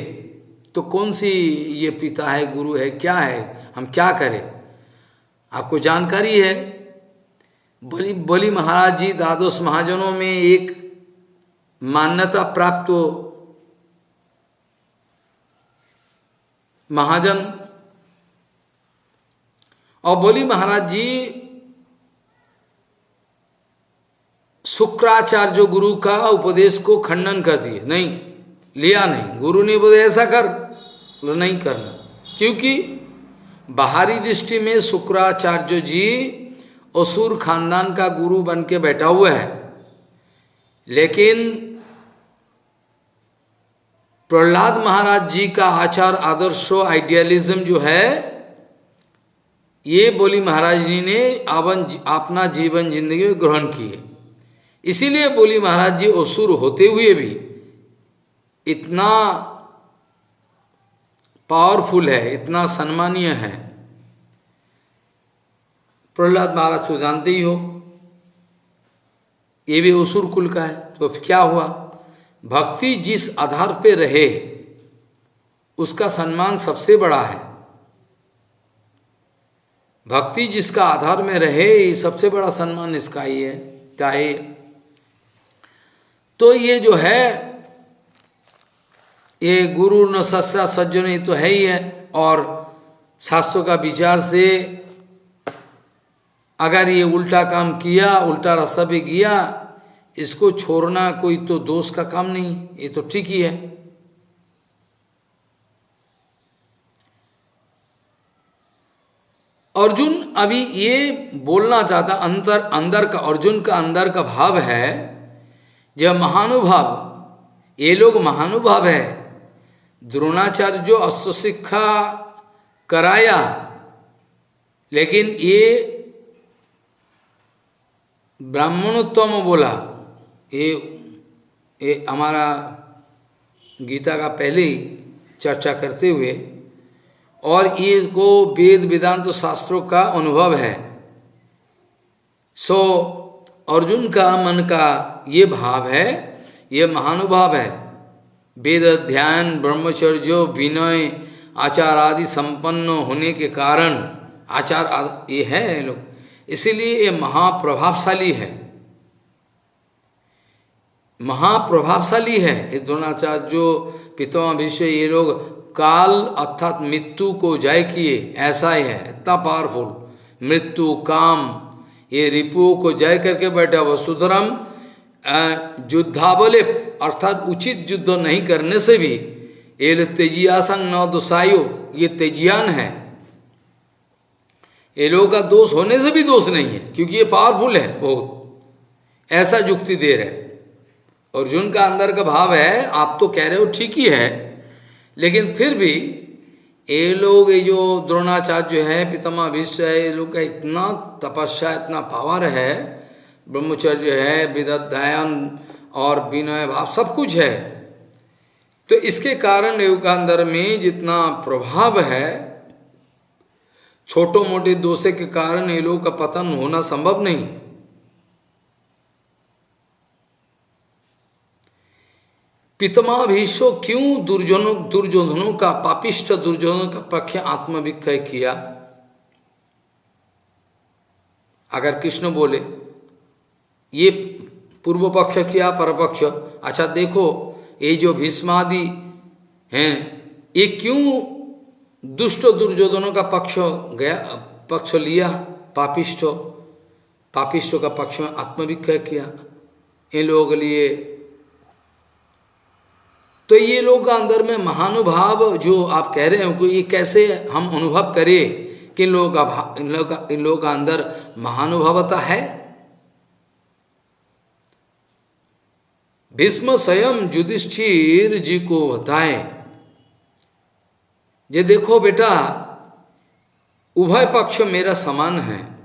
तो कौन सी ये पिता है, गुरु है, क्या है, हम क्या करें। आपको जानकारी है, बलि महाराज जी द्वादश महाजनों में एक मान्यता प्राप्त महाजन, और बलि महाराज जी शुक्राचार्य गुरु का उपदेश को खंडन कर दिए, नहीं लिया, नहीं, गुरु ने बोले ऐसा कर, नहीं करना। क्योंकि बाहरी दृष्टि में शुक्राचार्य जी असुर खानदान का गुरु बन के बैठा हुआ है, लेकिन प्रहलाद महाराज जी का आचार आदर्श आइडियलिज्म जो है, ये बोली महाराज जी ने अपना जीवन जिंदगी में ग्रहण किए। इसीलिए बोली महाराज जी असुर होते हुए भी इतना पावरफुल है, इतना सम्मानीय है। प्रहलाद महाराज को जानते ही हो, ये भी असुर कुल का है। तो क्या हुआ, भक्ति जिस आधार पे रहे उसका सम्मान सबसे बड़ा है। भक्ति जिसका आधार में रहे, ये सबसे बड़ा सम्मान इसका ही है। चाहे तो ये जो है, ये गुरु न सस्या सज्जन, ये तो है ही है। और शास्त्रों का विचार से अगर ये उल्टा काम किया, उल्टा रास्ता पे गया, इसको छोड़ना कोई तो दोष का काम नहीं, ये तो ठीक ही है। अर्जुन अभी ये बोलना चाहता, अंदर का अर्जुन का अंदर का भाव है, जब महानुभाव, ये लोग महानुभाव है। द्रोणाचार्य जो अस्त्र शिक्षा कराया, लेकिन ये ब्राह्मणोत्तम बोला, ये हमारा गीता का पहले ही चर्चा करते हुए, और ये को वेद वेदांत शास्त्रों का अनुभव है। सो अर्जुन का मन का ये भाव है, ये महानुभाव है। वेद ध्यान ब्रह्मचर्य विनय आचार आदि संपन्न होने के कारण, आचार ये है लोग, इसीलिए ये महाप्रभावशाली है, महाप्रभावशाली है। ये द्रोणाचार्य जो पितामह भीष्म, ये लोग काल अर्थात मृत्यु को जय किए, ऐसा ही है, इतना पावरफुल। मृत्यु काम ये रिपुओं को जय करके बैठा हुआ। सुतराम युद्धावले अर्थात उचित युद्ध नहीं करने से भी ये तेजिया संग न दोषायो, ये तेजियान है। ये लोगों का दोष होने से भी दोष नहीं है, क्योंकि ये पावरफुल है बहुत, ऐसा युक्ति दे रहे। अर्जुन का अंदर का भाव है, आप तो कह रहे हो ठीक ही है, लेकिन फिर भी ये लोग, ये जो द्रोणाचार्य जो है, पितामह भीष्म है, ये लोग का इतना तपस्या, इतना पावर है, ब्रह्मचर्य है, विदध्यायन और विनय भाव सब कुछ है। तो इसके कारण योग का अंदर में जितना प्रभाव है, छोटो मोटे दोषे के कारण ये लोग का पतन होना संभव नहीं। पितामह भीष्म क्यों दुर्योधनों का, पापिष्ट दुर्योधनों का पक्ष आत्मविक्रय किया? अगर कृष्ण बोले ये पूर्व पक्ष किया, परपक्ष, अच्छा देखो ये जो भीष्मादि हैं, ये क्यों दुष्ट दुर्योधनों का पक्ष लिया? पापिष्टों का पक्ष में आत्मविक्रय किया इन लोगों के लिए। तो ये लोग का अंदर में महानुभाव जो आप कह रहे हो, ये कैसे हम अनुभव करें कि इन लोगों का अंदर महानुभावता है? भीष्म स्वयं युधिष्ठिर जी को बताएं, ये देखो बेटा, उभय पक्ष मेरा समान है,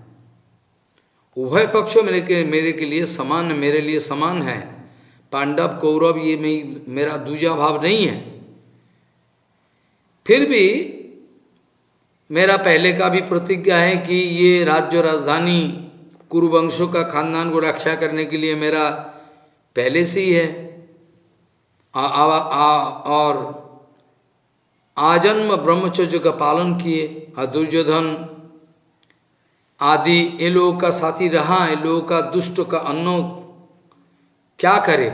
उभय पक्ष मेरे के लिए समान, मेरे लिए समान है। पांडव कौरव ये मेरा दूजा भाव नहीं है। फिर भी मेरा पहले का भी प्रतिज्ञा है कि ये राज्य राजधानी कुरुवंशों का खानदान को रक्षा करने के लिए मेरा पहले से ही है। और आजन्म ब्रह्मचर्य का पालन किए। और दुर्योधन आदि इन लोगों का साथी रहा, इन लोगों का दुष्ट का अन्नो क्या करे?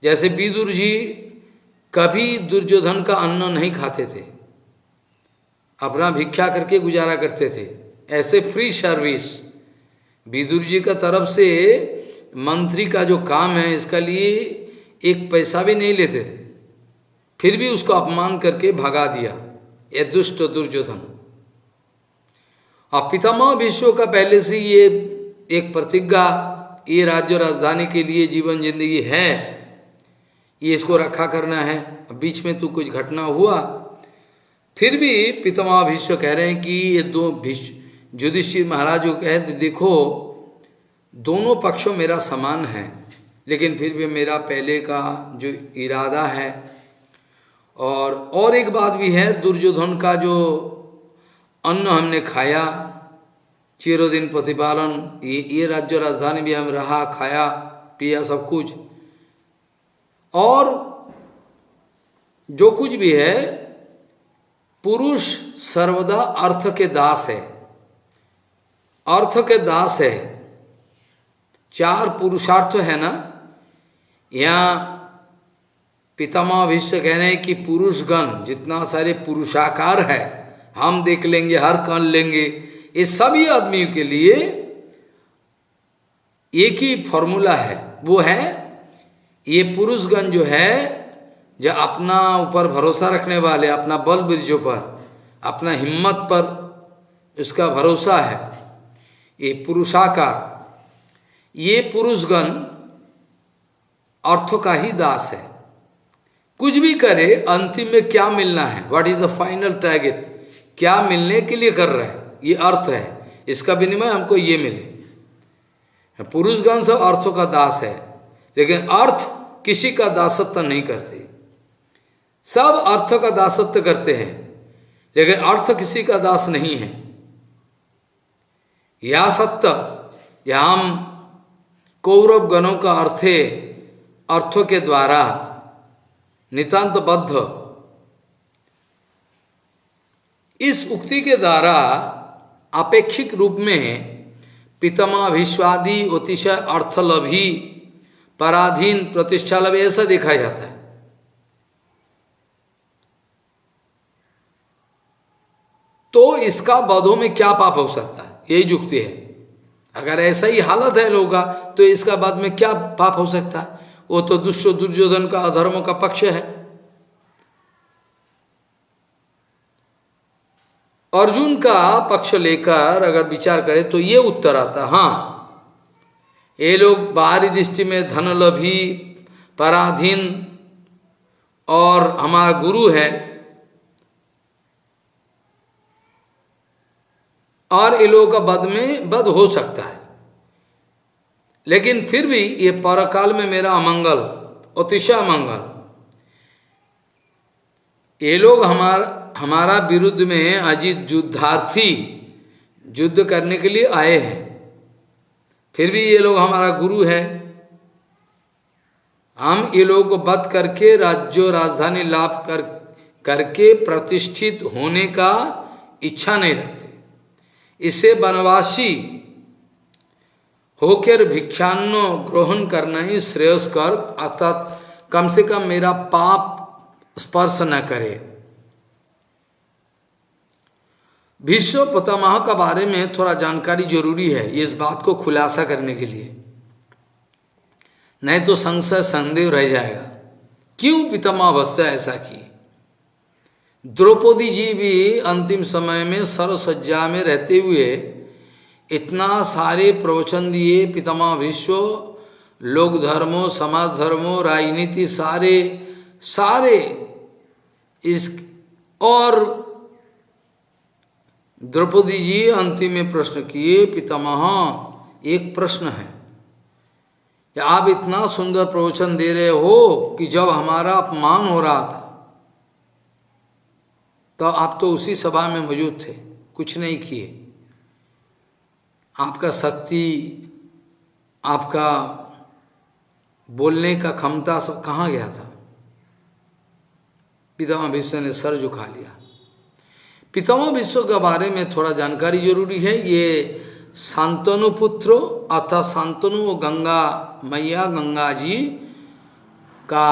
जैसे विदुर जी कभी दुर्योधन का अन्न नहीं खाते थे, अपना भिक्षा करके गुजारा करते थे, ऐसे फ्री सर्विस। विदुर जी का तरफ से मंत्री का जो काम है, इसका लिए एक पैसा भी नहीं लेते थे, फिर भी उसको अपमान करके भगा दिया। ये दुष्ट दुर्योधन। और पितामह भीष्म का पहले से ये एक प्रतिज्ञा, ये राज्य राजधानी के लिए जीवन जिंदगी है, ये इसको रखा करना है। बीच में तो कुछ घटना हुआ, फिर भी पितामह भीष्म कह रहे हैं कि ये दो युधिष्ठिर महाराज जो कह देखो दोनों पक्षों मेरा समान है, लेकिन फिर भी मेरा पहले का जो इरादा है। और एक बात भी है, दुर्योधन का जो अन्न हमने खाया, चिरोदिन प्रतिपालन, ये राज्य राजधानी भी हम रहा, खाया पिया सब कुछ, और जो कुछ भी है, पुरुष सर्वदा अर्थ के दास है, अर्थ के दास है। चार पुरुषार्थ है ना, यहाँ पितामह भीष्म कह रहे हैं कि पुरुषगण जितना सारे पुरुषाकार है हम देख लेंगे, हर कर लेंगे, ये सभी आदमियों के लिए एक ही फॉर्मूला है, वो है ये पुरुषगण जो है, जो अपना ऊपर भरोसा रखने वाले, अपना बल बीर्जों पर, अपना हिम्मत पर उसका भरोसा है, ये पुरुषाकार, ये पुरुषगण अर्थों का ही दास है। कुछ भी करे अंतिम में क्या मिलना है, what is the final target, क्या मिलने के लिए कर रहे हैं, ये अर्थ है, इसका विनिमय हमको ये मिले। पुरुषगण सब अर्थों का दास है, लेकिन अर्थ किसी का दासत्व नहीं करते, सब अर्थ का दासत्व करते हैं, लेकिन अर्थ किसी का दास नहीं है। या सत्य, या हम कौरव गणों का अर्थों के द्वारा नितांत बद्ध, इस उक्ति के द्वारा अपेक्षिक रूप में पितामह भीष्मादि अतिशय अर्थलभी, पराधीन, प्रतिष्ठालभी ऐसा देखा जाता है। तो इसका बधों में क्या पाप हो सकता है, यही युक्ति है। अगर ऐसा ही हालत है लोगों का, तो इसका बाद में क्या पाप हो सकता है, वो तो दुष्ट दुर्योधन का अधर्मों का पक्ष है। अर्जुन का पक्ष लेकर अगर विचार करें तो ये उत्तर आता, हाँ ये लोग बाहरी दृष्टि में धनलभी, पराधीन और हमारा गुरु है, और ये लोगों का बद हो सकता है, लेकिन फिर भी ये परकाल में मेरा अमंगल, अतिशय अमंगल, ये लोग हमारा विरुद्ध में अजित युद्धार्थी, युद्ध करने के लिए आए हैं, फिर भी ये लोग हमारा गुरु है, हम ये लोगों को वध करके राज्य राजधानी लाभ करके प्रतिष्ठित होने का इच्छा नहीं रखते। इसे वनवासी होकर भिक्षान्न ग्रहण करना ही श्रेयस्कर, अर्थात कम से कम मेरा पाप स्पर्श न करे। भीष्म पितामह का बारे में थोड़ा जानकारी जरूरी है, इस बात को खुलासा करने के लिए, नहीं तो संशय संदेह रह जाएगा। क्यों पितामह अवश्य ऐसा की? द्रौपदी जी भी अंतिम समय में सर्वसज्जा में रहते हुए इतना सारे प्रवचन दिए, पितामह भीष्म, लोक धर्मों, समाज धर्मों, राजनीति, सारे इस, और द्रौपदी जी अंतिम में प्रश्न किए, पितामह एक प्रश्न है, आप इतना सुंदर प्रवचन दे रहे हो कि जब हमारा अपमान हो रहा था तो आप तो उसी सभा में मौजूद थे, कुछ नहीं किए, आपका शक्ति, आपका बोलने का क्षमता सब कहाँ गया था? पितामह भीष्म ने सर झुका लिया। पितामह भीष्म के बारे में थोड़ा जानकारी जरूरी है। ये शांतनु पुत्र, अर्थात शांतनु गंगा मैया, गंगा जी का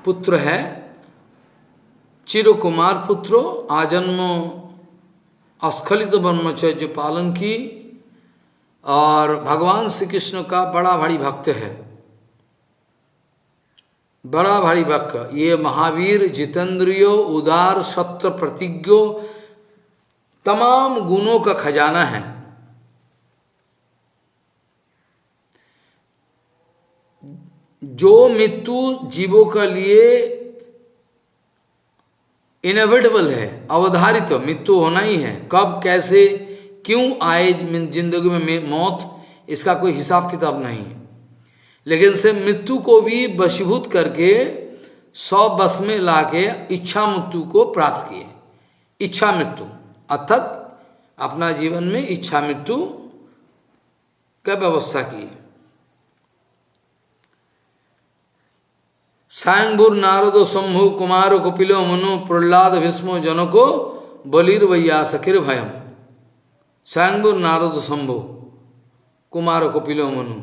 पुत्र है, चिरकुमार पुत्र, आजन्म अस्खलित ब्रह्मचर्य पालन की, और भगवान श्री कृष्ण का बड़ा भारी भक्त है। बड़ा भारी वाक्य, ये महावीर जितेंद्रियो उदार सत्य प्रतिज्ञो तमाम गुणों का खजाना है। जो मृत्यु जीवों के लिए इनएविटेबल है, अवधारित तो मृत्यु होना ही है, कब कैसे क्यों आए जिंदगी में मौत, इसका कोई हिसाब किताब नहीं है। लेकिन से मृत्यु को भी वशीभूत करके सौ बस में लाके इच्छा मृत्यु को प्राप्त किए। इच्छा मृत्यु अर्थात अपना जीवन में इच्छा मृत्यु का व्यवस्था की। स्वयंभुर नारद शंभु कुमार कपिलो मनु प्रहलाद भीष्मो जनको बलिर्वैया सखिर भयम। स्वयंभुर नारद शंभु कुमार कपिलो मनु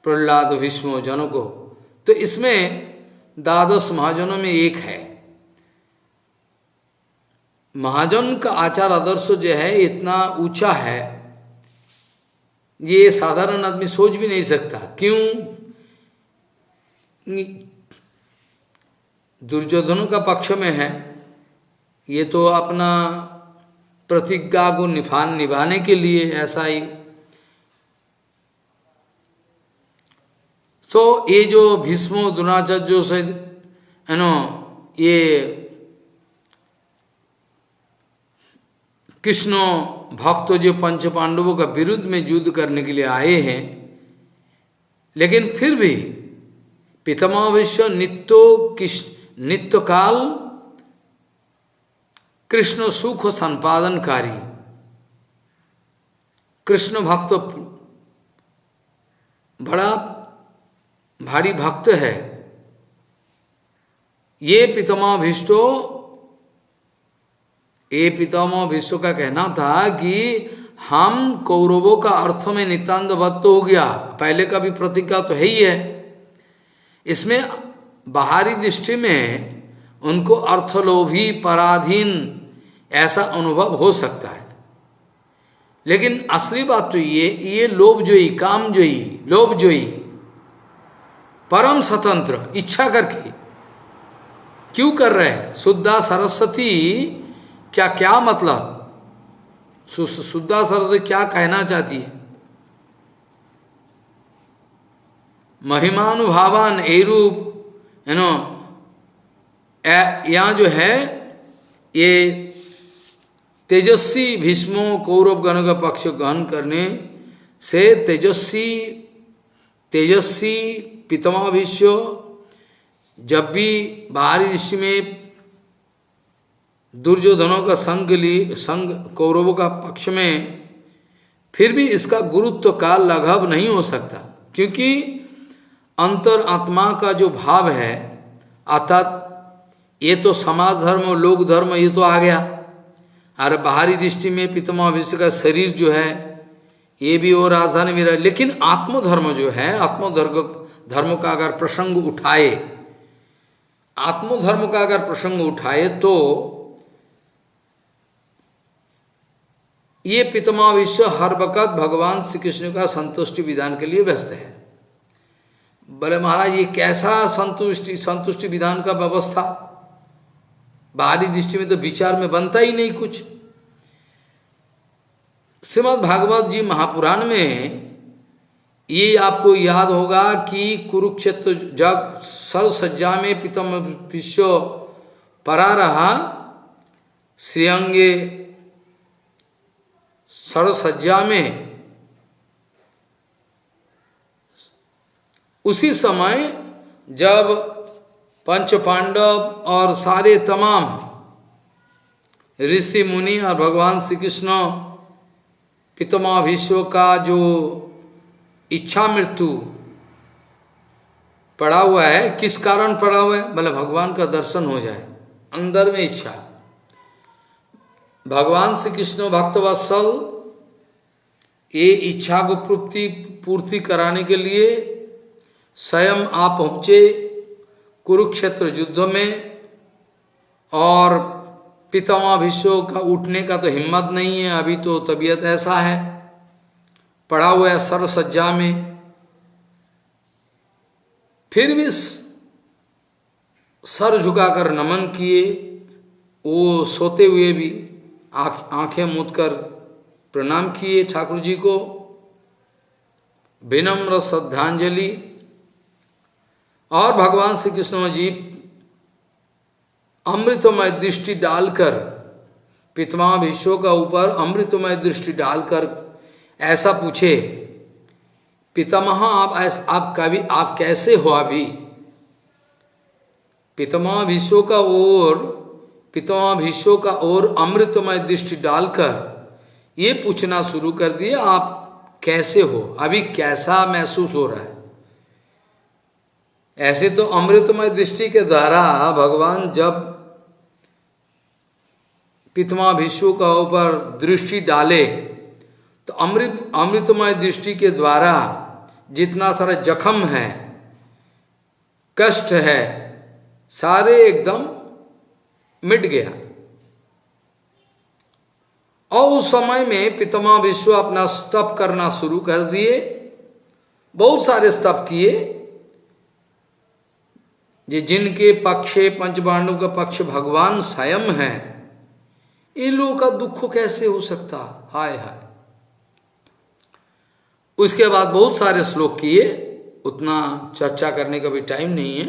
प्रहलाद भीष्मो जनको, तो इसमें द्वादश महाजनों में एक है। महाजन का आचार आदर्श जो है इतना ऊंचा है, ये साधारण आदमी सोच भी नहीं सकता। क्यों? दुर्योधनों का पक्ष में है, ये तो अपना प्रतिज्ञा को निभाने के लिए ऐसा ही। तो ये जो भीष्मो द्रोणाचार्य से ये कृष्ण भक्त जो पंच पांडवों का विरुद्ध में युद्ध करने के लिए आए हैं, लेकिन फिर भी पितामह भीष्म नित्य काल कृष्ण सुख संपादनकारी कृष्ण भक्त, बड़ा भारी भक्त है। ये पितामह भीष्म का कहना था कि हम कौरवों का अर्थ में नितांत भक्त हो गया, पहले का भी प्रतिज्ञा तो है ही है। इसमें बाहरी दृष्टि में उनको अर्थलोभी पराधीन ऐसा अनुभव हो सकता है, लेकिन असली बात तो ये लोभजोई, कामजोई, लोभजोई, परम स्वतंत्र इच्छा करके क्यों कर रहे हैं? शुद्धा सरस्वती क्या क्या मतलब? शुद्धा सरस्वती क्या कहना चाहती है? महिमानुभावान ए रूप, यहाँ जो है ये तेजस्वी भीष्मो कौरव गण का पक्ष ग्रहण करने से तेजस्वी पितामह भीष्म जब भी बाहरी दृष्टि में दुर्योधनों का संग कौरवों का पक्ष में, फिर भी इसका गुरुत्व काल लाघव नहीं हो सकता, क्योंकि अंतर आत्मा का जो भाव है, अर्थात ये तो समाज धर्म और लोक धर्म ये तो आ गया, और बाहरी दृष्टि में पितामह भीष्म का शरीर जो है ये भी वो राजधानी में रहा। लेकिन आत्मधर्म जो है, आत्मधर्म का अगर प्रसंग उठाए, आत्मधर्म का अगर प्रसंग उठाए तो ये पितामह भीष्म हर वक़्त भगवान श्री कृष्ण का संतुष्टि विधान के लिए व्यस्त है। बोले महाराज ये कैसा संतुष्टि विधान का व्यवस्था? बाहरी दृष्टि में तो विचार में बनता ही नहीं कुछ। श्रीमद् भागवत जी महापुराण में ये आपको याद होगा कि कुरुक्षेत्र जब सरसज्जा में पितामह भीष्म परा रहा, श्रीअंगे सरसज्जा में, उसी समय जब पंच पांडव और सारे तमाम ऋषि मुनि और भगवान श्री कृष्ण पितामह भीष्म का जो इच्छा मृत्यु पड़ा हुआ है, किस कारण पड़ा हुआ है? बोले भगवान का दर्शन हो जाए, अंदर में इच्छा। भगवान श्री कृष्ण भक्तवत्सल ये इच्छा को पूर्ति कराने के लिए स्वयं आप पहुँचे कुरुक्षेत्र युद्ध में, और पितामह भीष्म का उठने का तो हिम्मत नहीं है, अभी तो तबीयत ऐसा है, पड़ा हुआ है सर्वसज्जा में। फिर भी सर झुकाकर नमन किए, वो सोते हुए भी आंखें मूंद कर प्रणाम किए ठाकुर जी को, विनम्र श्रद्धांजलि। और भगवान श्री कृष्ण जी अमृतमय दृष्टि डालकर, पितामह भीष्म का ऊपर अमृतमय दृष्टि डालकर ऐसा पूछे, पितामह आप कैसे हो अभी? पितामह भीष्म का ओर अमृतमय दृष्टि डालकर ये पूछना शुरू कर दिए, आप कैसे हो अभी, कैसा महसूस हो रहा है? ऐसे तो अमृतमय दृष्टि के द्वारा भगवान जब पितामह भीष्म का ऊपर दृष्टि डाले तो अमृतमय दृष्टि के द्वारा जितना सारा जख्म है, कष्ट है, सारे एकदम मिट गया। और उस समय में पितामह भीष्म अपना स्तप करना शुरू कर दिए, बहुत सारे स्तप किए, जिनके पक्षे पंचपांडव का पक्ष भगवान स्वयं है, इन लोगों का दुख कैसे हो सकता? हाय हाय। उसके बाद बहुत सारे श्लोक किए, उतना चर्चा करने का भी टाइम नहीं है।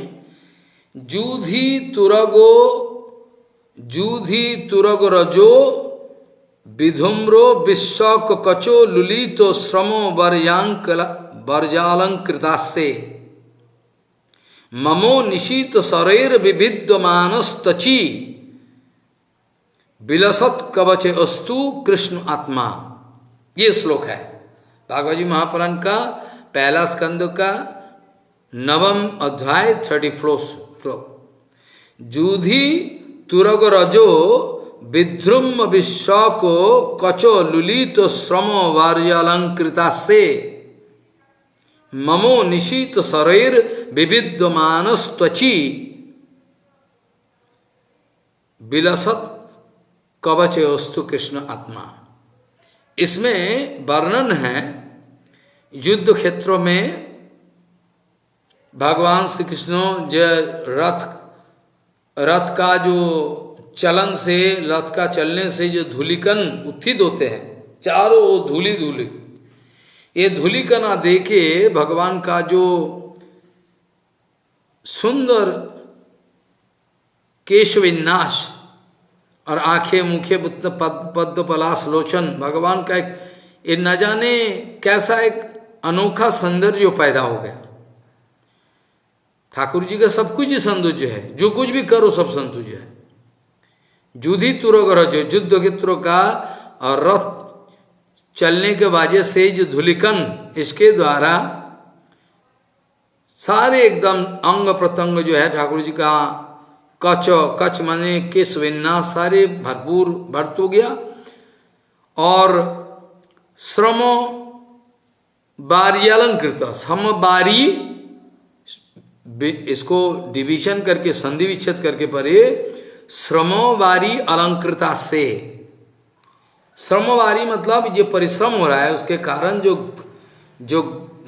जूधी तुरगो रजो विधुम्रो विश्वक कचो लुलितो श्रमो वर्जालंकृतास्से ममो निशीत शरीर विविद्यमानस्तची विलसत कवचे अस्तु कृष्ण आत्मा। ये श्लोक है भागवत जी महापुराण का पहला स्कंद का 9वां अध्याय 34 श्लोक। जूधी तुरग रजो विध्रुम विश्वको कचो लुलित श्रमो वार्यालंकृता से ममो निशीत शरीर विविद्यमानस्त्वची विलसत कवचे अस्तु कृष्ण आत्मा। इसमें वर्णन है युद्ध क्षेत्रों में भगवान श्री कृष्ण जो रथ का जो चलन से, रथ का चलने से जो धूलिकण उत्थित होते हैं, चारों ओर धूली धूली, ये धूलिकणा देखे भगवान का जो सुंदर केश विन्यास और आंखें मुखे पद्म पलाश लोचन, भगवान का एक ये न जाने कैसा एक अनोखा सौंदर्य पैदा हो गया। ठाकुर जी का सब कुछ ही सौंदर्य है, जो कुछ भी करो सब सौंदर्य है। युद्धि तुरोगर जो युद्ध क्षेत्रों का और रथ चलने के वजह से जो धूलिकण, इसके द्वारा सारे एकदम अंग प्रत्यंग जो है ठाकुर जी का कच माने केश विन्यास सारे भरपूर भर्त हो गया। और श्रमो बारियालंकृत, सम बारी, इसको डिवीजन करके संधि विच्छेद करके पढ़े, श्रमोवारी अलंकृता से। श्रमवारी मतलब जो परिश्रम हो रहा है उसके कारण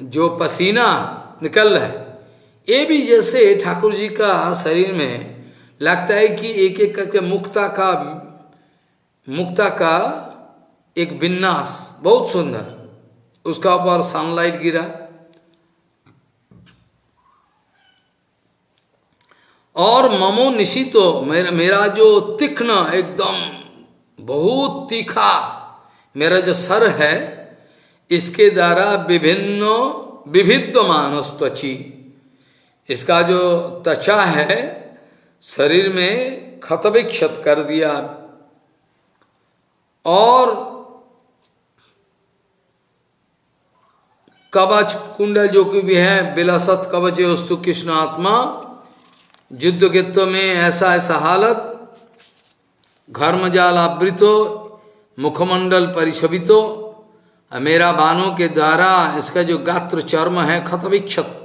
जो पसीना निकल रहा है, ये भी जैसे ठाकुर जी का शरीर में लगता है कि एक एक करके मुक्ता का एक विन्यास बहुत सुंदर, उसका ऊपर सनलाइट गिरा और ममो निशितो, मेरा जो तीक्ष्ण एकदम बहुत तीखा मेरा जो सर है, इसके द्वारा विभिन्न मानस्त्वची, इसका जो त्वचा है शरीर में क्षत कर दिया। और कवच कुंडल जो कि भी है, विलसत कवच वस्तु कृष्ण आत्मा। युद्ध क्षेत्र में ऐसा हालत, घर्मजाल आवृतो मुखमंडल परिशोभितो, मेरा बाणों के द्वारा इसका जो गात्र चर्म है क्षत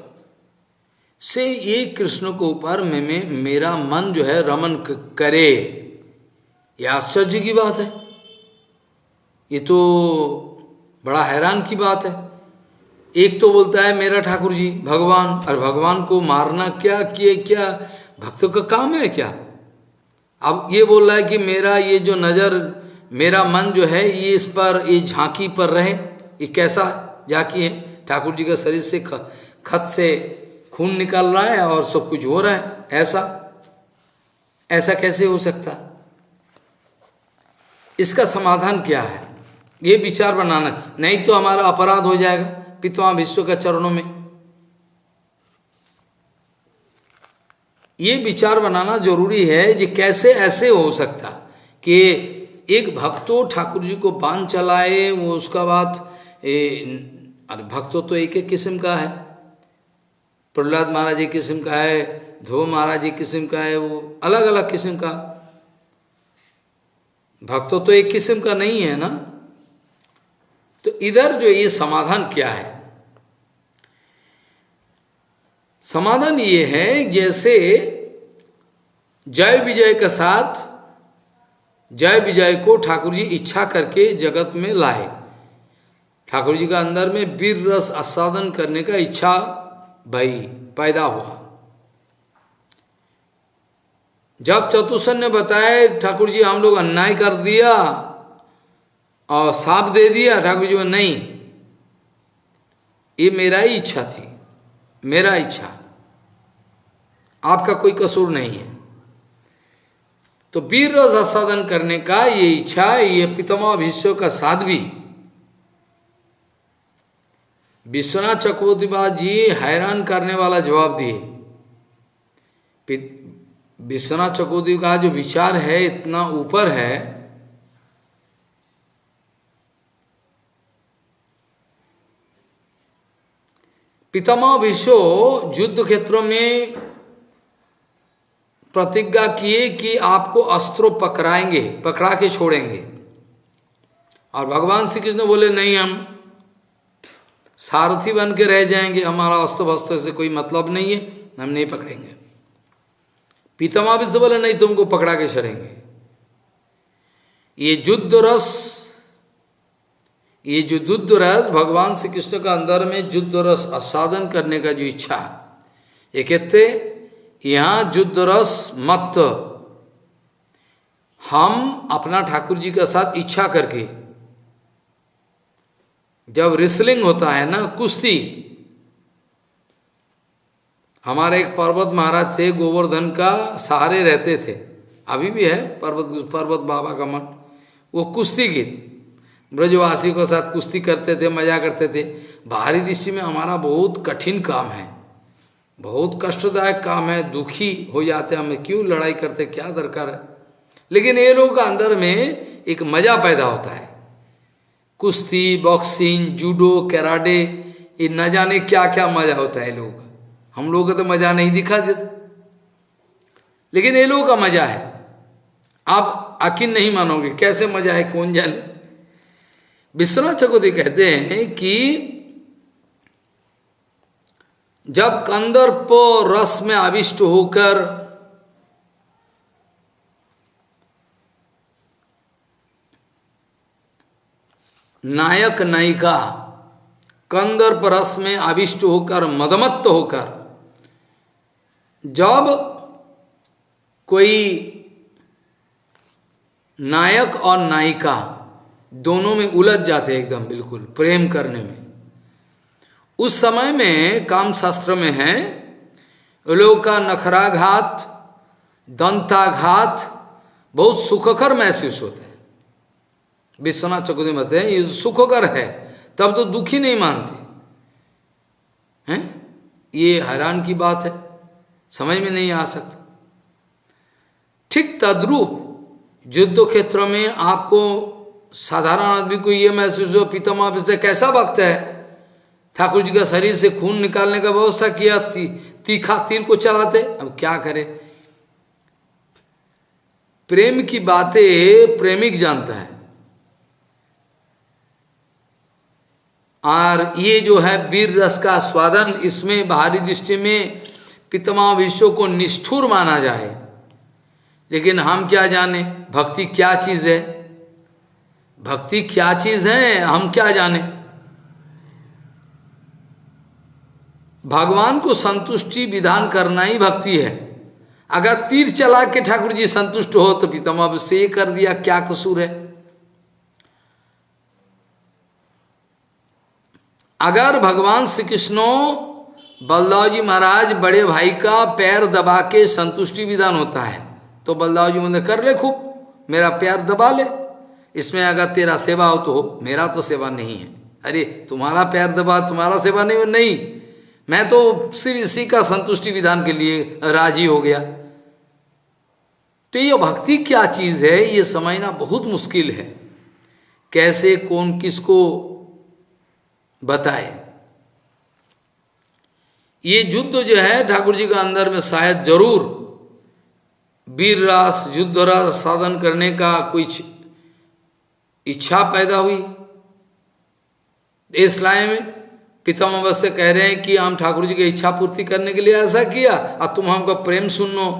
से ये कृष्ण को ऊपर में मेरा मन जो है रमन करे। ये आश्चर्य की बात है, ये तो बड़ा हैरान की बात है। एक तो बोलता है मेरा ठाकुर जी भगवान, और भगवान को मारना क्या किए, क्या भक्तों का काम है क्या? अब ये बोल रहा है कि मेरा ये जो नज़र, मेरा मन जो है ये इस पर, ये झांकी पर रहे। ये कैसा झांकी है? ठाकुर जी के शरीर से खत से खून निकल रहा है और सब कुछ हो रहा है, ऐसा ऐसा कैसे हो सकता? इसका समाधान क्या है? ये विचार बनाना, नहीं तो हमारा अपराध हो जाएगा पिता विश्व के चरणों में। ये विचार बनाना जरूरी है कि कैसे ऐसे हो सकता कि एक भक्तो ठाकुर जी को बांध चलाए, वो उसका बाद अरे भक्तों तो एक एक किस्म का है। प्रहलाद महाराज एक किस्म का है, ध्रुव महाराज एक किस्म का है, वो अलग अलग किस्म का। भक्तों तो एक किस्म का नहीं है ना। तो इधर जो ये समाधान क्या है? समाधान ये है, जैसे जय विजय के साथ जय विजय को ठाकुर जी इच्छा करके जगत में लाए। ठाकुर जी का अंदर में वीर रस आस्वादन करने का इच्छा भाई पैदा हुआ। जब चतुसन ने बताया ठाकुर जी हम लोग अन्याय कर दिया और साप दे दिया, ठाकुर जी नहीं, ये मेरा ही इच्छा थी, मेरा इच्छा, आपका कोई कसूर नहीं है। तो वीर रस आस्वादन करने का ये इच्छा, ये पितामह विश्व का साध्वी विश्वनाथ चक्रवर्ती जी हैरान करने वाला जवाब दिए। विश्वनाथ चक्रवर्ती का जो विचार है इतना ऊपर है। पितामह विश्व युद्ध क्षेत्रों में प्रतिज्ञा किए कि आपको अस्त्रों पकड़ाएंगे, पकड़ा के छोड़ेंगे। और भगवान श्री कृष्ण बोले नहीं, हम सारथी बन के रह जाएंगे, हमारा अस्त्र वस्त्र से कोई मतलब नहीं है, हम नहीं पकड़ेंगे। पितामह विश्व बोले नहीं, तुमको पकड़ा के छोड़ेंगे। ये युद्ध रस, ये जो युद्ध रस भगवान श्री कृष्ण का अंदर में युद्ध रस आस्वादन करने का जो इच्छा, ये कहते यहाँ युद्ध रस मत, हम अपना ठाकुर जी के साथ इच्छा करके, जब रेसलिंग होता है ना, कुश्ती, हमारे एक पर्वत महाराज थे, गोवर्धन का सहारे रहते थे, अभी भी है पर्वत बाबा का मठ, वो कुश्ती गीत ब्रजवासियों के साथ कुश्ती करते थे, मजा करते थे। बाहरी दृष्टि में हमारा बहुत कठिन काम है, बहुत कष्टदायक काम है, दुखी हो जाते हैं, हमें क्यों लड़ाई करते, क्या दरकार है। लेकिन ये लोगों का अंदर में एक मजा पैदा होता है, कुश्ती, बॉक्सिंग, जूडो, कराटे, ये न जाने क्या क्या मजा होता है लोगों का। हम लोगों का तो मजा नहीं दिखा देता, लेकिन ये लोगों का मजा है। आप यकीन नहीं मानोगे कैसे मजा है, कौन जाने। विश्वनाथ चक्रवर्ती कहते हैं कि जब कंदर्प रस में आविष्ट होकर नायक नायिका कंदर्प रस में आविष्ट होकर मदमत्त होकर जब कोई नायक और नायिका दोनों में उलझ जाते एकदम बिल्कुल प्रेम करने में, उस समय में काम शास्त्र में है लोग का नखराघात, दंताघात बहुत सुखकर महसूस होता है। विश्वनाथ चक्रवर्ती बताते हैं ये सुखकर है, तब तो दुखी नहीं मानते हैं। ये हैरान की बात है, समझ में नहीं आ सकता। ठीक तद्रूप युद्ध क्षेत्र में आपको साधारण आदमी को ये महसूस हो पितामह विश्व कैसा भक्त है, ठाकुर जी का शरीर से खून निकालने का व्यवस्था किया, तीखा तीर को चलाते, अब क्या करे। प्रेम की बातें प्रेमिक जानता है, और ये जो है वीर रस का स्वादन, इसमें बाहरी दृष्टि में पितामह विश्व को निष्ठुर माना जाए, लेकिन हम क्या जाने भक्ति क्या चीज है, भक्ति क्या चीज है हम क्या जाने। भगवान को संतुष्टि विधान करना ही भक्ति है। अगर तीर चला के ठाकुर जी संतुष्ट हो तो पितामह से ये कर दिया, क्या कसूर है। अगर भगवान श्री कृष्ण बलदाव जी महाराज बड़े भाई का पैर दबा के संतुष्टि विधान होता है, तो बलदाव जी मुझे कर ले खूब, मेरा पैर दबा ले, इसमें अगर तेरा सेवा हो तो हो, मेरा तो सेवा नहीं है। अरे तुम्हारा पैर दबा, तुम्हारा सेवा नहीं हो, नहीं, मैं तो सिर्फ इसी का संतुष्टि विधान के लिए राजी हो गया। तो ये भक्ति क्या चीज है, ये समझना बहुत मुश्किल है, कैसे कौन किसको बताए। ये युद्ध जो है ठाकुर जी का अंदर में शायद जरूर वीर रास युद्ध रास साधन करने का कुछ इच्छा पैदा हुई। इसलिए में पितामह से कह रहे हैं कि हम ठाकुर जी की इच्छा पूर्ति करने के लिए ऐसा किया, और तुम हमको प्रेम सुनो,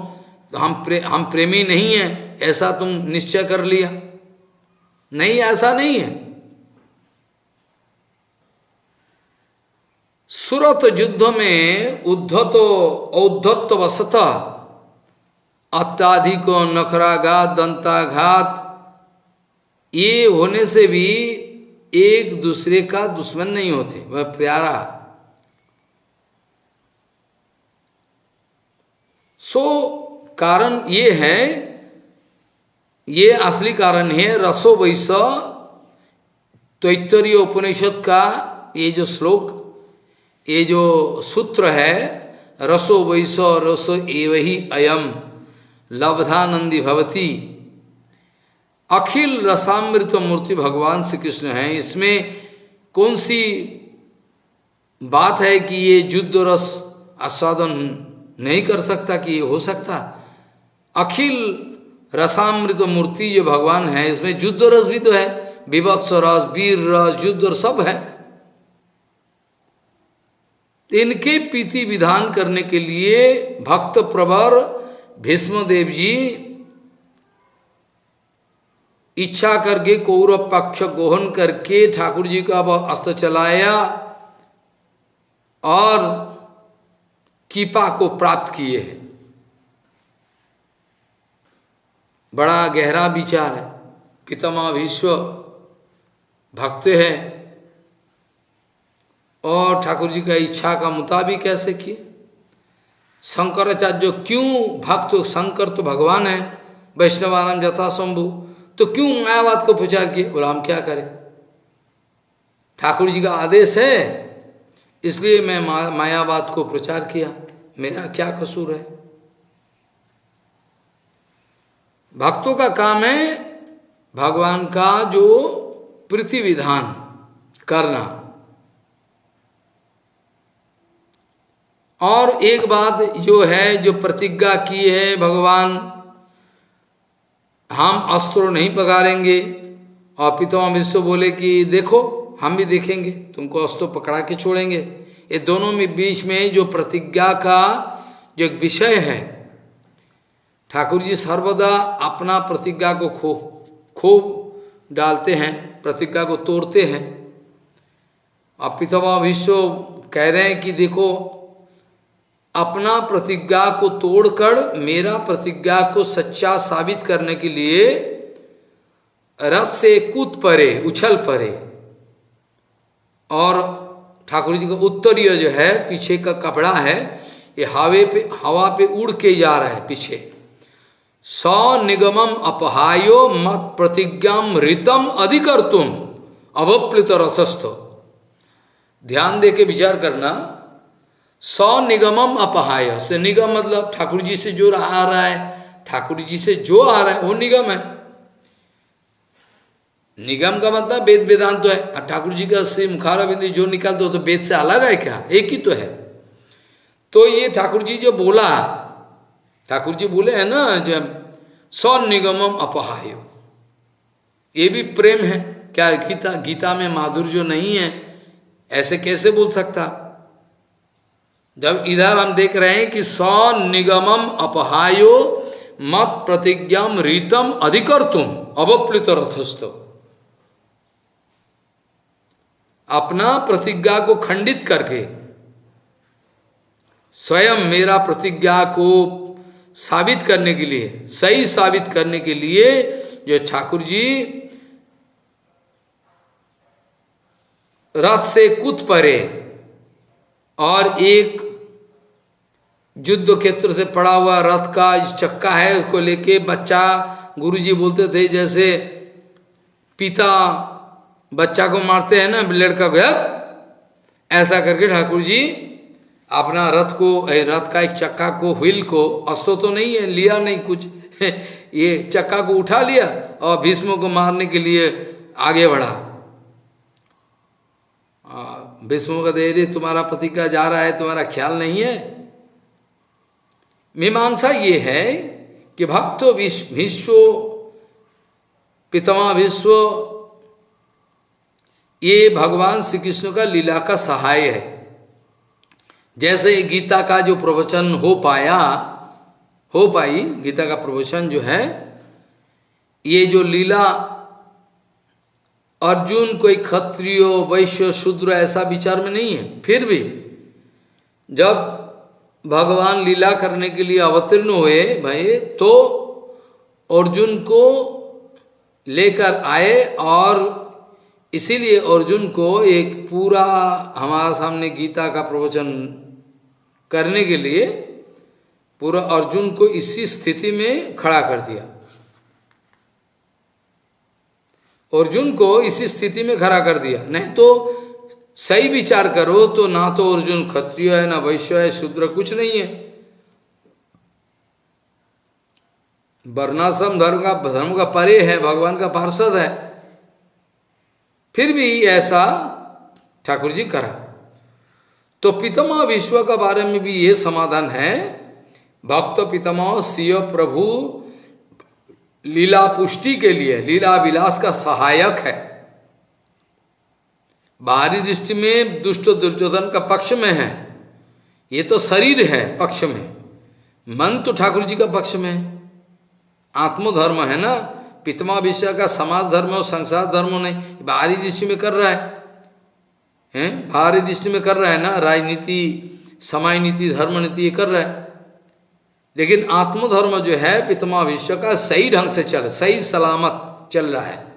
तो हम प्रेमी नहीं हैं, ऐसा तुम निश्चय कर लिया। नहीं, ऐसा नहीं है। सुरत युद्ध में औद्धत्व वसता अत्याधिक नखराघात दंताघात ये होने से भी एक दूसरे का दुश्मन नहीं होते, वह प्यारा। कारण ये है, ये असली कारण है रसो वैस तैत्तरीय उपनिषद का ये जो श्लोक, ये जो सूत्र है, रसो वैस रसो एवहि अयम लब्धानंदी भवती, अखिल रसामृत मूर्ति भगवान श्री कृष्ण है। इसमें कौन सी बात है कि ये युद्ध रस आस्वादन नहीं कर सकता, कि ये हो सकता। अखिल रसामृत मूर्ति जो भगवान है, इसमें युद्ध रस भी तो है, विभत्स रस, वीर रस, युद्ध रस सब है। इनके पीति विधान करने के लिए भक्त प्रवर भीष्मदेव जी इच्छा करके कौरव पक्ष गोहन करके ठाकुर जी का वह अस्त्र चलाया और कीपा को प्राप्त किए हैं। बड़ा गहरा विचार है। पितामह भीष्म भक्त है और ठाकुर जी का इच्छा का मुताबिक कैसे किए। शंकराचार्य क्यों भक्त, शंकर तो भगवान है, वैष्णवानाम जथा शंभु, तो क्यों मायावाद को प्रचार किए? बोला हम क्या करें, ठाकुर जी का आदेश है, इसलिए मैं मायावाद को प्रचार किया, मेरा क्या कसूर है। भक्तों का काम है भगवान का जो प्रीति विधान करना। और एक बात जो है, जो प्रतिज्ञा की है भगवान, हम अस्त्र नहीं पकड़ेंगे, और पितामह भीष्म बोले कि देखो हम भी देखेंगे, तुमको अस्त्र पकड़ा के छोड़ेंगे। ये दोनों में बीच में जो प्रतिज्ञा का जो एक विषय है, ठाकुर जी सर्वदा अपना प्रतिज्ञा को खो डालते हैं, प्रतिज्ञा को तोड़ते हैं। अब पितामह भीष्म कह रहे हैं कि देखो, अपना प्रतिज्ञा को तोड़कर मेरा प्रतिज्ञा को सच्चा साबित करने के लिए रथ से कूद पड़े, उछल पड़े, और ठाकुर जी का उत्तरीय जो है पीछे का कपड़ा है, ये हवा पे उड़ के जा रहा है पीछे। सौ निगमम अपहायो मत प्रतिज्ञाम ऋतम अधिकर्तुम अवप्लित रथस्थो। ध्यान दे के विचार करना। सौ निगमम अपहाय से, निगम मतलब ठाकुर जी से जो आ रहा है, ठाकुर जी से जो आ रहा है वो निगम है। निगम का मतलब वेद वेदांत तो है, और ठाकुर जी का से मुखारा बिंदु जो निकालते हो तो वेद से अलग है क्या? एक ही तो है। तो ये ठाकुर जी जो बोला, ठाकुर जी बोले है ना, जब सौ निगमम अपहाय, ये भी प्रेम है क्या? गीता में माधुर्य नहीं है, ऐसे कैसे बोल सकता? जब इधर हम देख रहे हैं कि सौ निगमम अपहायो मत प्रतिज्ञाम रीतम अधिकर्तुम अवप्लित रथस्थो, अपना प्रतिज्ञा को खंडित करके स्वयं मेरा प्रतिज्ञा को साबित करने के लिए, सही साबित करने के लिए जो ठाकुर जी रथ से कूद पड़े और एक युद्ध क्षेत्र से पड़ा हुआ रथ का चक्का है उसको लेके बच्चा, गुरुजी बोलते थे जैसे पिता बच्चा को मारते हैं ना लड़का को, ऐसा करके ठाकुर जी अपना रथ को, रथ का एक चक्का को, व्हील को, अस्त्र तो नहीं है, लिया नहीं कुछ ये चक्का को उठा लिया और भीष्म को मारने के लिए आगे बढ़ा। भीष्म का दे तुम्हारा पति का जा रहा है, तुम्हारा ख्याल नहीं है। मीमांसा ये है कि भक्तो विश्व पितामह विश्व ये भगवान श्री कृष्ण का लीला का सहाय है। जैसे गीता का जो प्रवचन हो पाई गीता का प्रवचन जो है, ये जो लीला अर्जुन कोई क्षत्रिय वैश्य शूद्र ऐसा विचार में नहीं है, फिर भी जब भगवान लीला करने के लिए अवतीर्ण हुए भाई, तो अर्जुन को लेकर आए और इसीलिए अर्जुन को एक पूरा हमारे सामने गीता का प्रवचन करने के लिए पूरा अर्जुन को इसी स्थिति में खड़ा कर दिया। अर्जुन को इसी स्थिति में खड़ा कर दिया। नहीं तो सही विचार करो तो ना तो अर्जुन क्षत्रिय है, ना वैश्य है, शूद्र कुछ नहीं है। वर्णाश्रम धर्म का परे है, भगवान का पार्षद है, फिर भी ऐसा ठाकुर जी करा। तो पितामह विश्व का बारे में भी ये समाधान है, भक्त पितामह सिय प्रभु लीला पुष्टि के लिए लीला विलास का सहायक है। बाहरी दृष्टि में दुष्ट दुर्योधन का पक्ष में है, ये तो शरीर है पक्ष में, मन तो ठाकुर जी का पक्ष में है, आत्मधर्म है ना। पितामह विश्व का समाज धर्म और संसार धर्म नहीं, बाहरी दृष्टि में कर रहा है, बाहरी दृष्टि में कर रहा है ना, राजनीति, समाज नीति, धर्म नीति ये कर रहा है। लेकिन आत्मधर्म जो है पितामह विश्व का सही ढंग से चल, सही सलामत चल रहा है,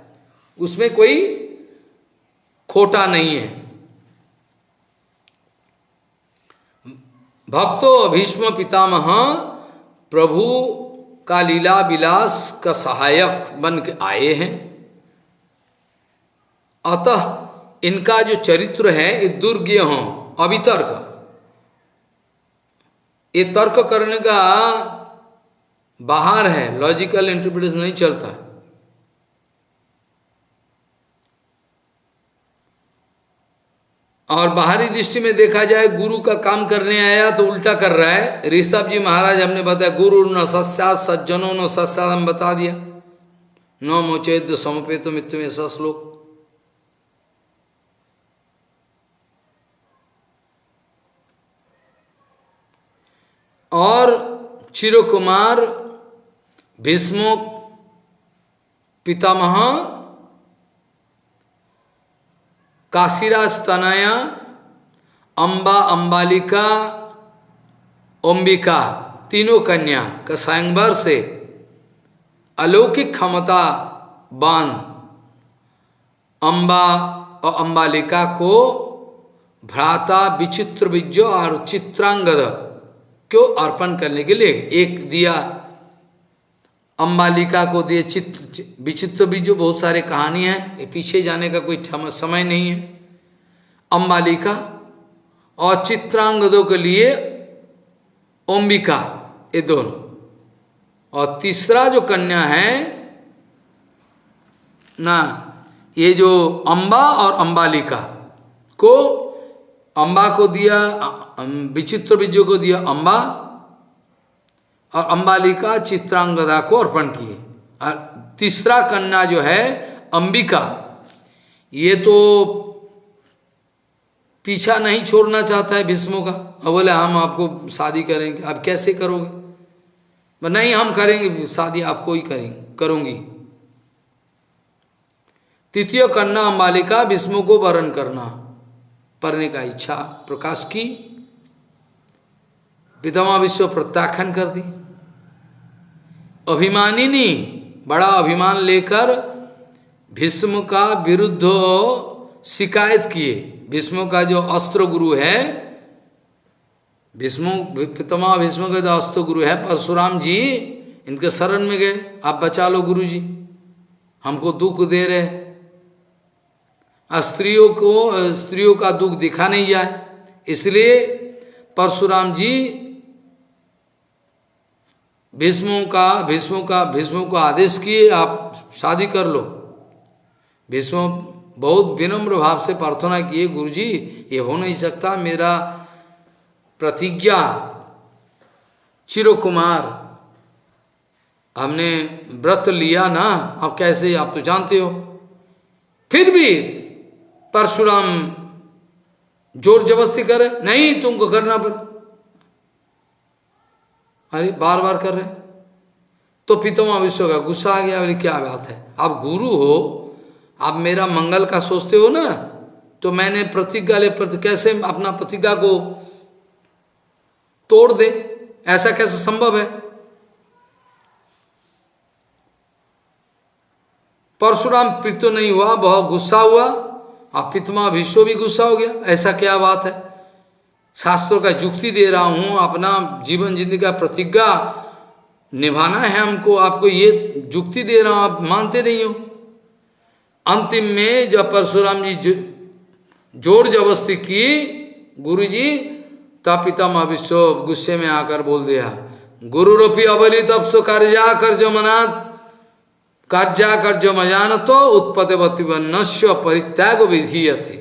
उसमें कोई खोटा नहीं है। भक्तो भीष्म पितामह प्रभु का लीला विलास का सहायक बन के आए हैं। अतः इनका जो चरित्र है ये दुर्ज्ञ हो, अवितर्क, ये तर्क करने का बाहर है, लॉजिकल इंटरप्रिटेशन नहीं चलता। और बाहरी दृष्टि में देखा जाए गुरु का काम करने आया तो उल्टा कर रहा है। ऋषभ जी महाराज हमने बताया गुरु न सस्या सज्जनों न सस्या, हम बता दिया, न मोचेद समपेत मित्र में श्लोक। और चिरकुमार भीष्म पितामह काशीराज तनया अम्बा अम्बालिका अंबिका तीनों कन्या का स्वयंवर से अलौकिक क्षमता बान अम्बा और अम्बालिका को भ्राता विचित्र बीज और चित्रांगद क्यों अर्पण करने के लिए एक दिया, अम्बालिका को दिए विचित्र बीज, जो बहुत सारे कहानी है, ये पीछे जाने का कोई समय नहीं है। अम्बालिका और चित्रांगदों के लिए अंबिका, ये दोनों। और तीसरा जो कन्या है ना, ये जो अम्बा और अम्बालिका को, अम्बा को दिया, विचित्र बीजों को दिया अम्बा, और अम्बालिका चित्रांगदा को अर्पण किए। और तीसरा कन्या जो है अंबिका, ये तो पीछा नहीं छोड़ना चाहता है भीष्मों का, और बोले हम आपको शादी करेंगे। अब कैसे करोगे? नहीं हम करेंगे शादी, आपको ही करूंगी। तृतीय कन्या अंबालिका भीष्मों को वरण करने का इच्छा प्रकाश की, पितामह विश्व प्रत्याख्यान कर दी। अभिमानिनी, बड़ा अभिमान लेकर भीष्म का विरुद्ध शिकायत किए। भीष्म का जो अस्त्र गुरु है, पितामह भीष्म का जो अस्त्र गुरु है परशुराम जी, इनके शरण में गए, आप बचा लो गुरु जी, हमको दुख दे रहे। स्त्रियों का दुख दिखा नहीं जाए, इसलिए परशुराम जी भीष्मों को आदेश किए, आप शादी कर लो। भीष्म बहुत विनम्र भाव से प्रार्थना किए, गुरुजी ये हो नहीं सकता, मेरा प्रतिज्ञा चिरकुमार, हमने व्रत लिया ना, अब कैसे, आप तो जानते हो। फिर भी परशुराम जोर जबरदस्ती करे, नहीं तुमको करना पड़ा। अरे बार बार कर रहे, तो पितामह विश्व का गुस्सा आ गया, बोले क्या बात है, आप गुरु हो, आप मेरा मंगल का सोचते हो ना, तो मैंने प्रतिज्ञा ले, कैसे अपना प्रतिज्ञा को तोड़ दे, ऐसा कैसे संभव है। परशुराम प्रीत नहीं हुआ, बहुत गुस्सा हुआ, और पितामह विश्व भी गुस्सा हो गया, ऐसा क्या बात है, शास्त्रों का जुक्ति दे रहा हूं, अपना जीवन जिंदगी का प्रतिज्ञा निभाना है हमको, आपको ये जुक्ति दे रहा हूं, आप मानते नहीं हो। अंतिम में जब परशुराम जी जोर जबरदस्ती की गुरुजी, तब पितामह विश्व गुस्से में आकर बोल दिया, गुरुरूपी अबलित अपसो कार्या कर्ज मजान तो उत्पत्ति नश्य परित्याग विधीयते।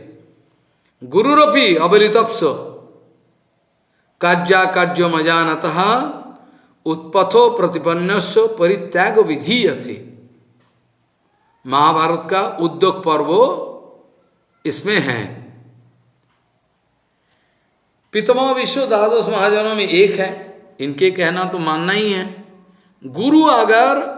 गुरुरूपी अबलित अपसो कार्य मजानत उत्पथो प्रतिपन्नस्व परित्याग विधीयते। महाभारत का उद्योग पर्व इसमें है। पितामह विश्व द्वादश महाजनों में एक है, इनके कहना तो मानना ही है। गुरु अगर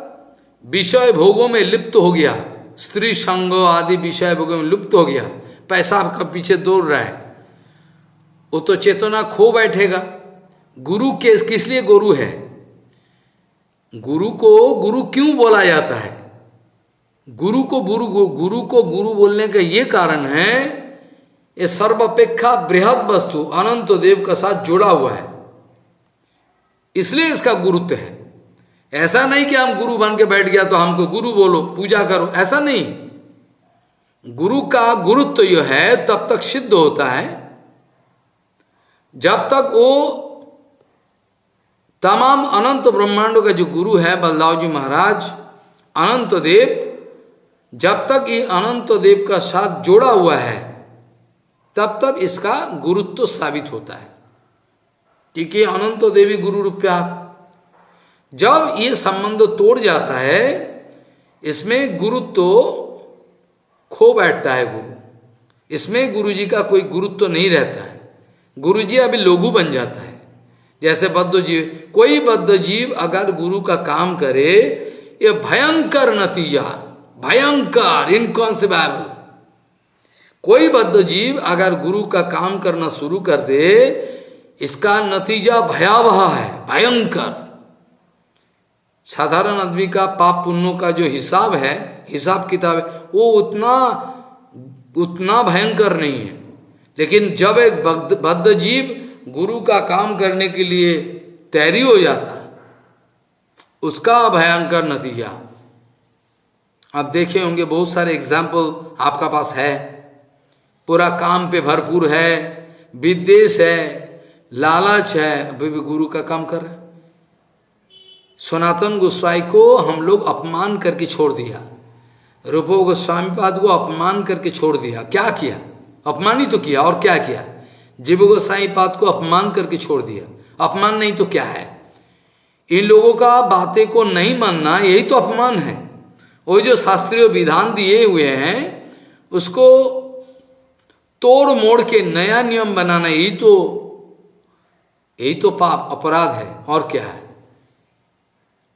विषय भोगों में लिप्त हो गया, स्त्री संग आदि विषय भोगों में लिप्त हो गया, पैसा आपका पीछे दौड़ रहा है, वो तो चेतना खो बैठेगा। गुरु किस लिए गुरु है? गुरु को गुरु क्यों बोला जाता है? गुरु को गुरु बोलने का ये कारण है, ये सर्वापेक्षा बृहद वस्तु अनंत देव का साथ जुड़ा हुआ है, इसलिए इसका गुरुत्व है। ऐसा नहीं कि हम गुरु बन के बैठ गया तो हमको गुरु बोलो, पूजा करो, ऐसा नहीं। गुरु का गुरुत्व जो है तब तक सिद्ध होता है जब तक वो तमाम अनंत ब्रह्मांडों का जो गुरु है बलदाव जी महाराज अनंत देव, जब तक ये अनंत देव का साथ जोड़ा हुआ है तब तक इसका गुरुत्व साबित होता है, क्योंकि अनंत देवी गुरु रूप्यात्। जब ये संबंध तोड़ जाता है, इसमें गुरुत्व खो बैठता है। गुरु इसमें गुरु जी का कोई गुरुत्व नहीं रहता है, गुरु जी अभी लोगू बन जाता है। जैसे बद्ध जीव, कोई बद्ध जीव अगर गुरु का काम करे, ये भयंकर नतीजा, भयंकर इनकॉन्सिबल। कोई बद्ध जीव अगर गुरु का काम करना शुरू कर दे, इसका नतीजा भयावह है, भयंकर। साधारण आदमी का पाप पुण्यों का जो हिसाब है, हिसाब किताब है, वो उतना भयंकर नहीं है। लेकिन जब एक बद्ध जीव गुरु का काम करने के लिए तैयारी हो जाता है, उसका भयंकर नतीजा आप देखे होंगे। बहुत सारे एग्जाम्पल आपका पास है। पूरा काम पे भरपूर है, विद्वेष है, लालच है, अभी भी गुरु का काम कर रहा है। सनातन गोस्वामी को हम लोग अपमान करके छोड़ दिया, रूप गोस्वामी पाद को अपमान करके छोड़ दिया। क्या किया? अपमान ही तो किया, और क्या किया? जीव गोस्वामी पाद को अपमान करके छोड़ दिया। अपमान नहीं तो क्या है? इन लोगों का बातें को नहीं मानना, यही तो अपमान है। वो जो शास्त्रीय विधान दिए हुए हैं उसको तोड़ मोड़ के नया नियम बनाना, यही तो पाप अपराध है, और क्या है?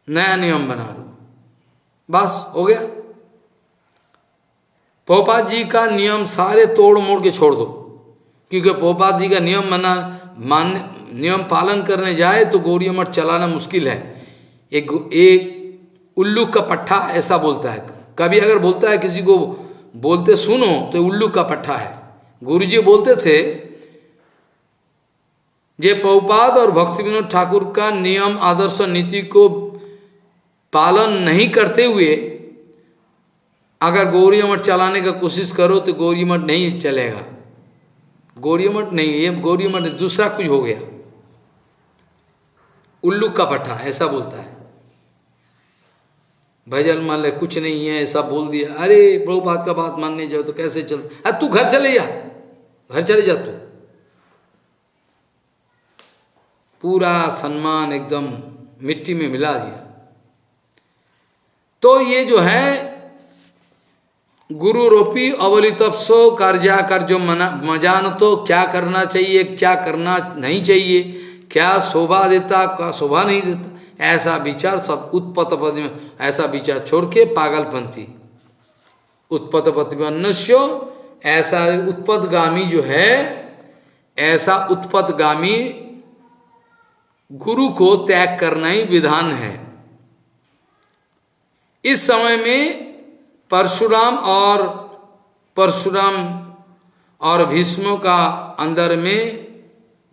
नया नियम बना लो, बस हो गया। पोपात जी का नियम सारे तोड़ मोड़ के छोड़ दो, क्योंकि पोपात जी का नियम पालन करने जाए तो गौरी मठ चलाना मुश्किल है। एक उल्लू का पट्ठा ऐसा बोलता है। कभी अगर बोलता है किसी को बोलते सुनो तो उल्लू का पट्ठा है। गुरुजी बोलते थे ये प्रभुपाद और भक्ति विनोद ठाकुर का नियम आदर्श नीति को पालन नहीं करते हुए अगर गौरी मठ चलाने का कोशिश करो तो गौरी मठ नहीं चलेगा। गौरी मठ नहीं, ये गौरी मठ दूसरा कुछ हो गया। उल्लू का पट्टा ऐसा बोलता है। भजन मान ले कुछ नहीं है ऐसा बोल दिया। अरे प्रभुपाद का बात मानने जाओ तो कैसे चल, अरे तू घर चले जा, घर चले जा तू। पूरा सम्मान एकदम मिट्टी में मिला दिया। तो ये जो है गुरु रूपी अवलितप्सो कार्या कार्यो मजान, तो क्या करना चाहिए क्या करना नहीं चाहिए, क्या शोभा देता क्या शोभा नहीं देता, ऐसा विचार सब उत्पत्त पद में ऐसा विचार छोड़ के पागलपंथी उत्पत्त प्रतिपन्नस्यो, ऐसा उत्पत्तगामी जो है, ऐसा उत्पत्तगामी गुरु को त्याग करना ही विधान है। इस समय में परशुराम और भीष्म का अंदर में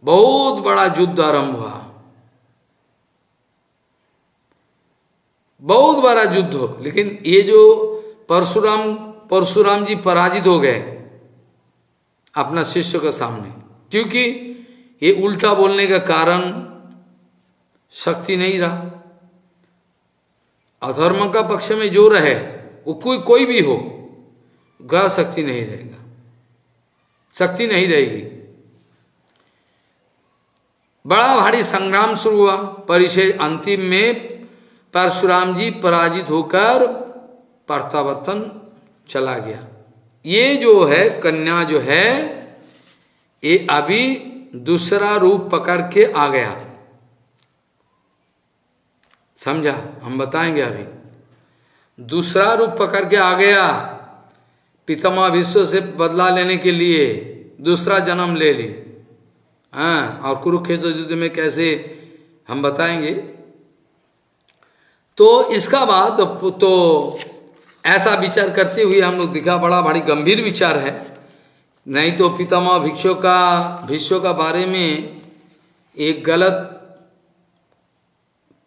बहुत बड़ा युद्ध आरंभ हुआ, बहुत बड़ा युद्ध हो। लेकिन ये जो परशुराम जी पराजित हो गए अपना शिष्य के सामने, क्योंकि ये उल्टा बोलने का कारण शक्ति नहीं रहा। अधर्म का पक्ष में जो रहे वो कोई भी हो, गा शक्ति नहीं रहेगा, शक्ति नहीं रहेगी। बड़ा भारी संग्राम शुरू हुआ। परिचय अंतिम में परशुराम जी पराजित होकर प्रत्यावर्तन चला गया। ये जो है कन्या जो है ये अभी दूसरा रूप पकड़ के आ गया, समझा? हम बताएंगे अभी। दूसरा रूप पकड़ के आ गया, पितामह विश्व से बदला लेने के लिए दूसरा जन्म ले ली। हाँ, और कुरुक्षेत्र युद्ध में कैसे हम बताएंगे। तो इसका बाद तो ऐसा विचार करते हुए हम लोग दिखा, बड़ा भारी गंभीर विचार है। नहीं तो पितामह भीष्म का बारे में एक गलत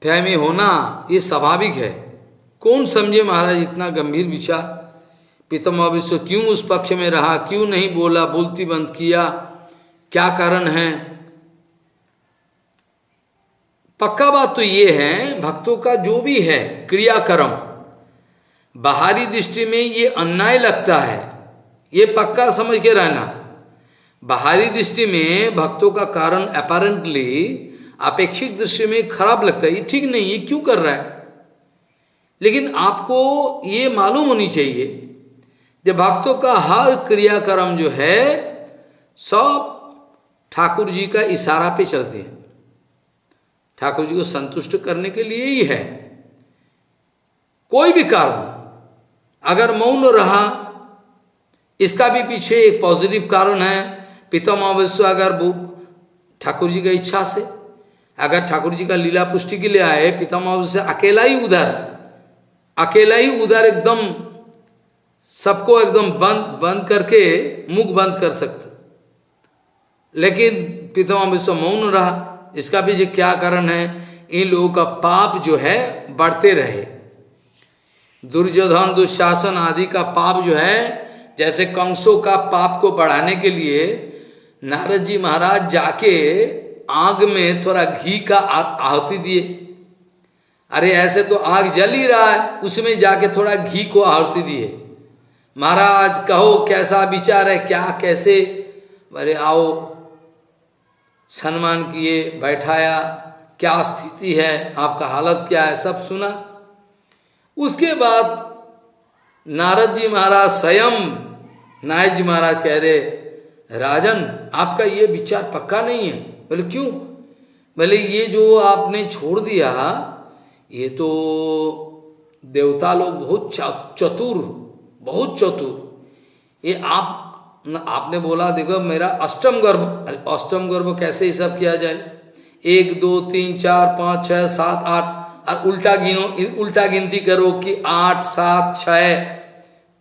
फहमी होना ये स्वाभाविक है। कौन समझे महाराज इतना गंभीर विचार। पितामह भीष्म क्यों उस पक्ष में रहा, क्यों नहीं बोला, बोलती बंद किया, क्या कारण है। पक्का बात तो ये है, भक्तों का जो भी है क्रियाक्रम बाहरी दृष्टि में ये अन्याय लगता है, ये पक्का समझ के रहना। बाहरी दृष्टि में भक्तों का कारण अपैरेंटली अपेक्षित दृष्टि में खराब लगता है, ये ठीक नहीं, ये क्यों कर रहा है। लेकिन आपको ये मालूम होनी चाहिए जब भक्तों का हर क्रियाक्रम जो है सब ठाकुर जी का इशारा पे चलते हैं, ठाकुर जी को संतुष्ट करने के लिए ही है। कोई भी कारण अगर मौन रहा, इसका भी पीछे एक पॉजिटिव कारण है। पितामह भीष्म अगर ठाकुर जी की इच्छा से अगर ठाकुर जी का लीला पुष्टि के लिए आए, पितामह भीष्म अकेला ही उधर एकदम सबको एकदम बंद करके मुख बंद कर सकते, लेकिन पितामह भीष्म मौन रहा। इसका भी क्या कारण है, इन लोगों का पाप जो है बढ़ते रहे। दुर्योधन दुशासन आदि का पाप जो है, जैसे कंसों का पाप को बढ़ाने के लिए नारद जी महाराज जाके आग में थोड़ा घी का आहुति दिए। अरे ऐसे तो आग जल ही रहा है, उसमें जाके थोड़ा घी को आहुति दिए। महाराज कहो कैसा विचार है, क्या कैसे, अरे आओ सम्मान किए, बैठाया, क्या स्थिति है, आपका हालत क्या है, सब सुना। उसके बाद नारद जी महाराज स्वयं नायक जी महाराज कह रहे, राजन आपका ये विचार पक्का नहीं है। बोले क्यों? बोले ये जो आपने छोड़ दिया, ये तो देवता लोग बहुत चतुर, ये आपने बोला देखो मेरा अष्टम गर्भ, अरे अष्टम गर्भ कैसे हिसाब किया जाए, 1 2 3 4 5 6 7 8 और उल्टा गिनो, उल्टा गिनती करो कि 8 7 6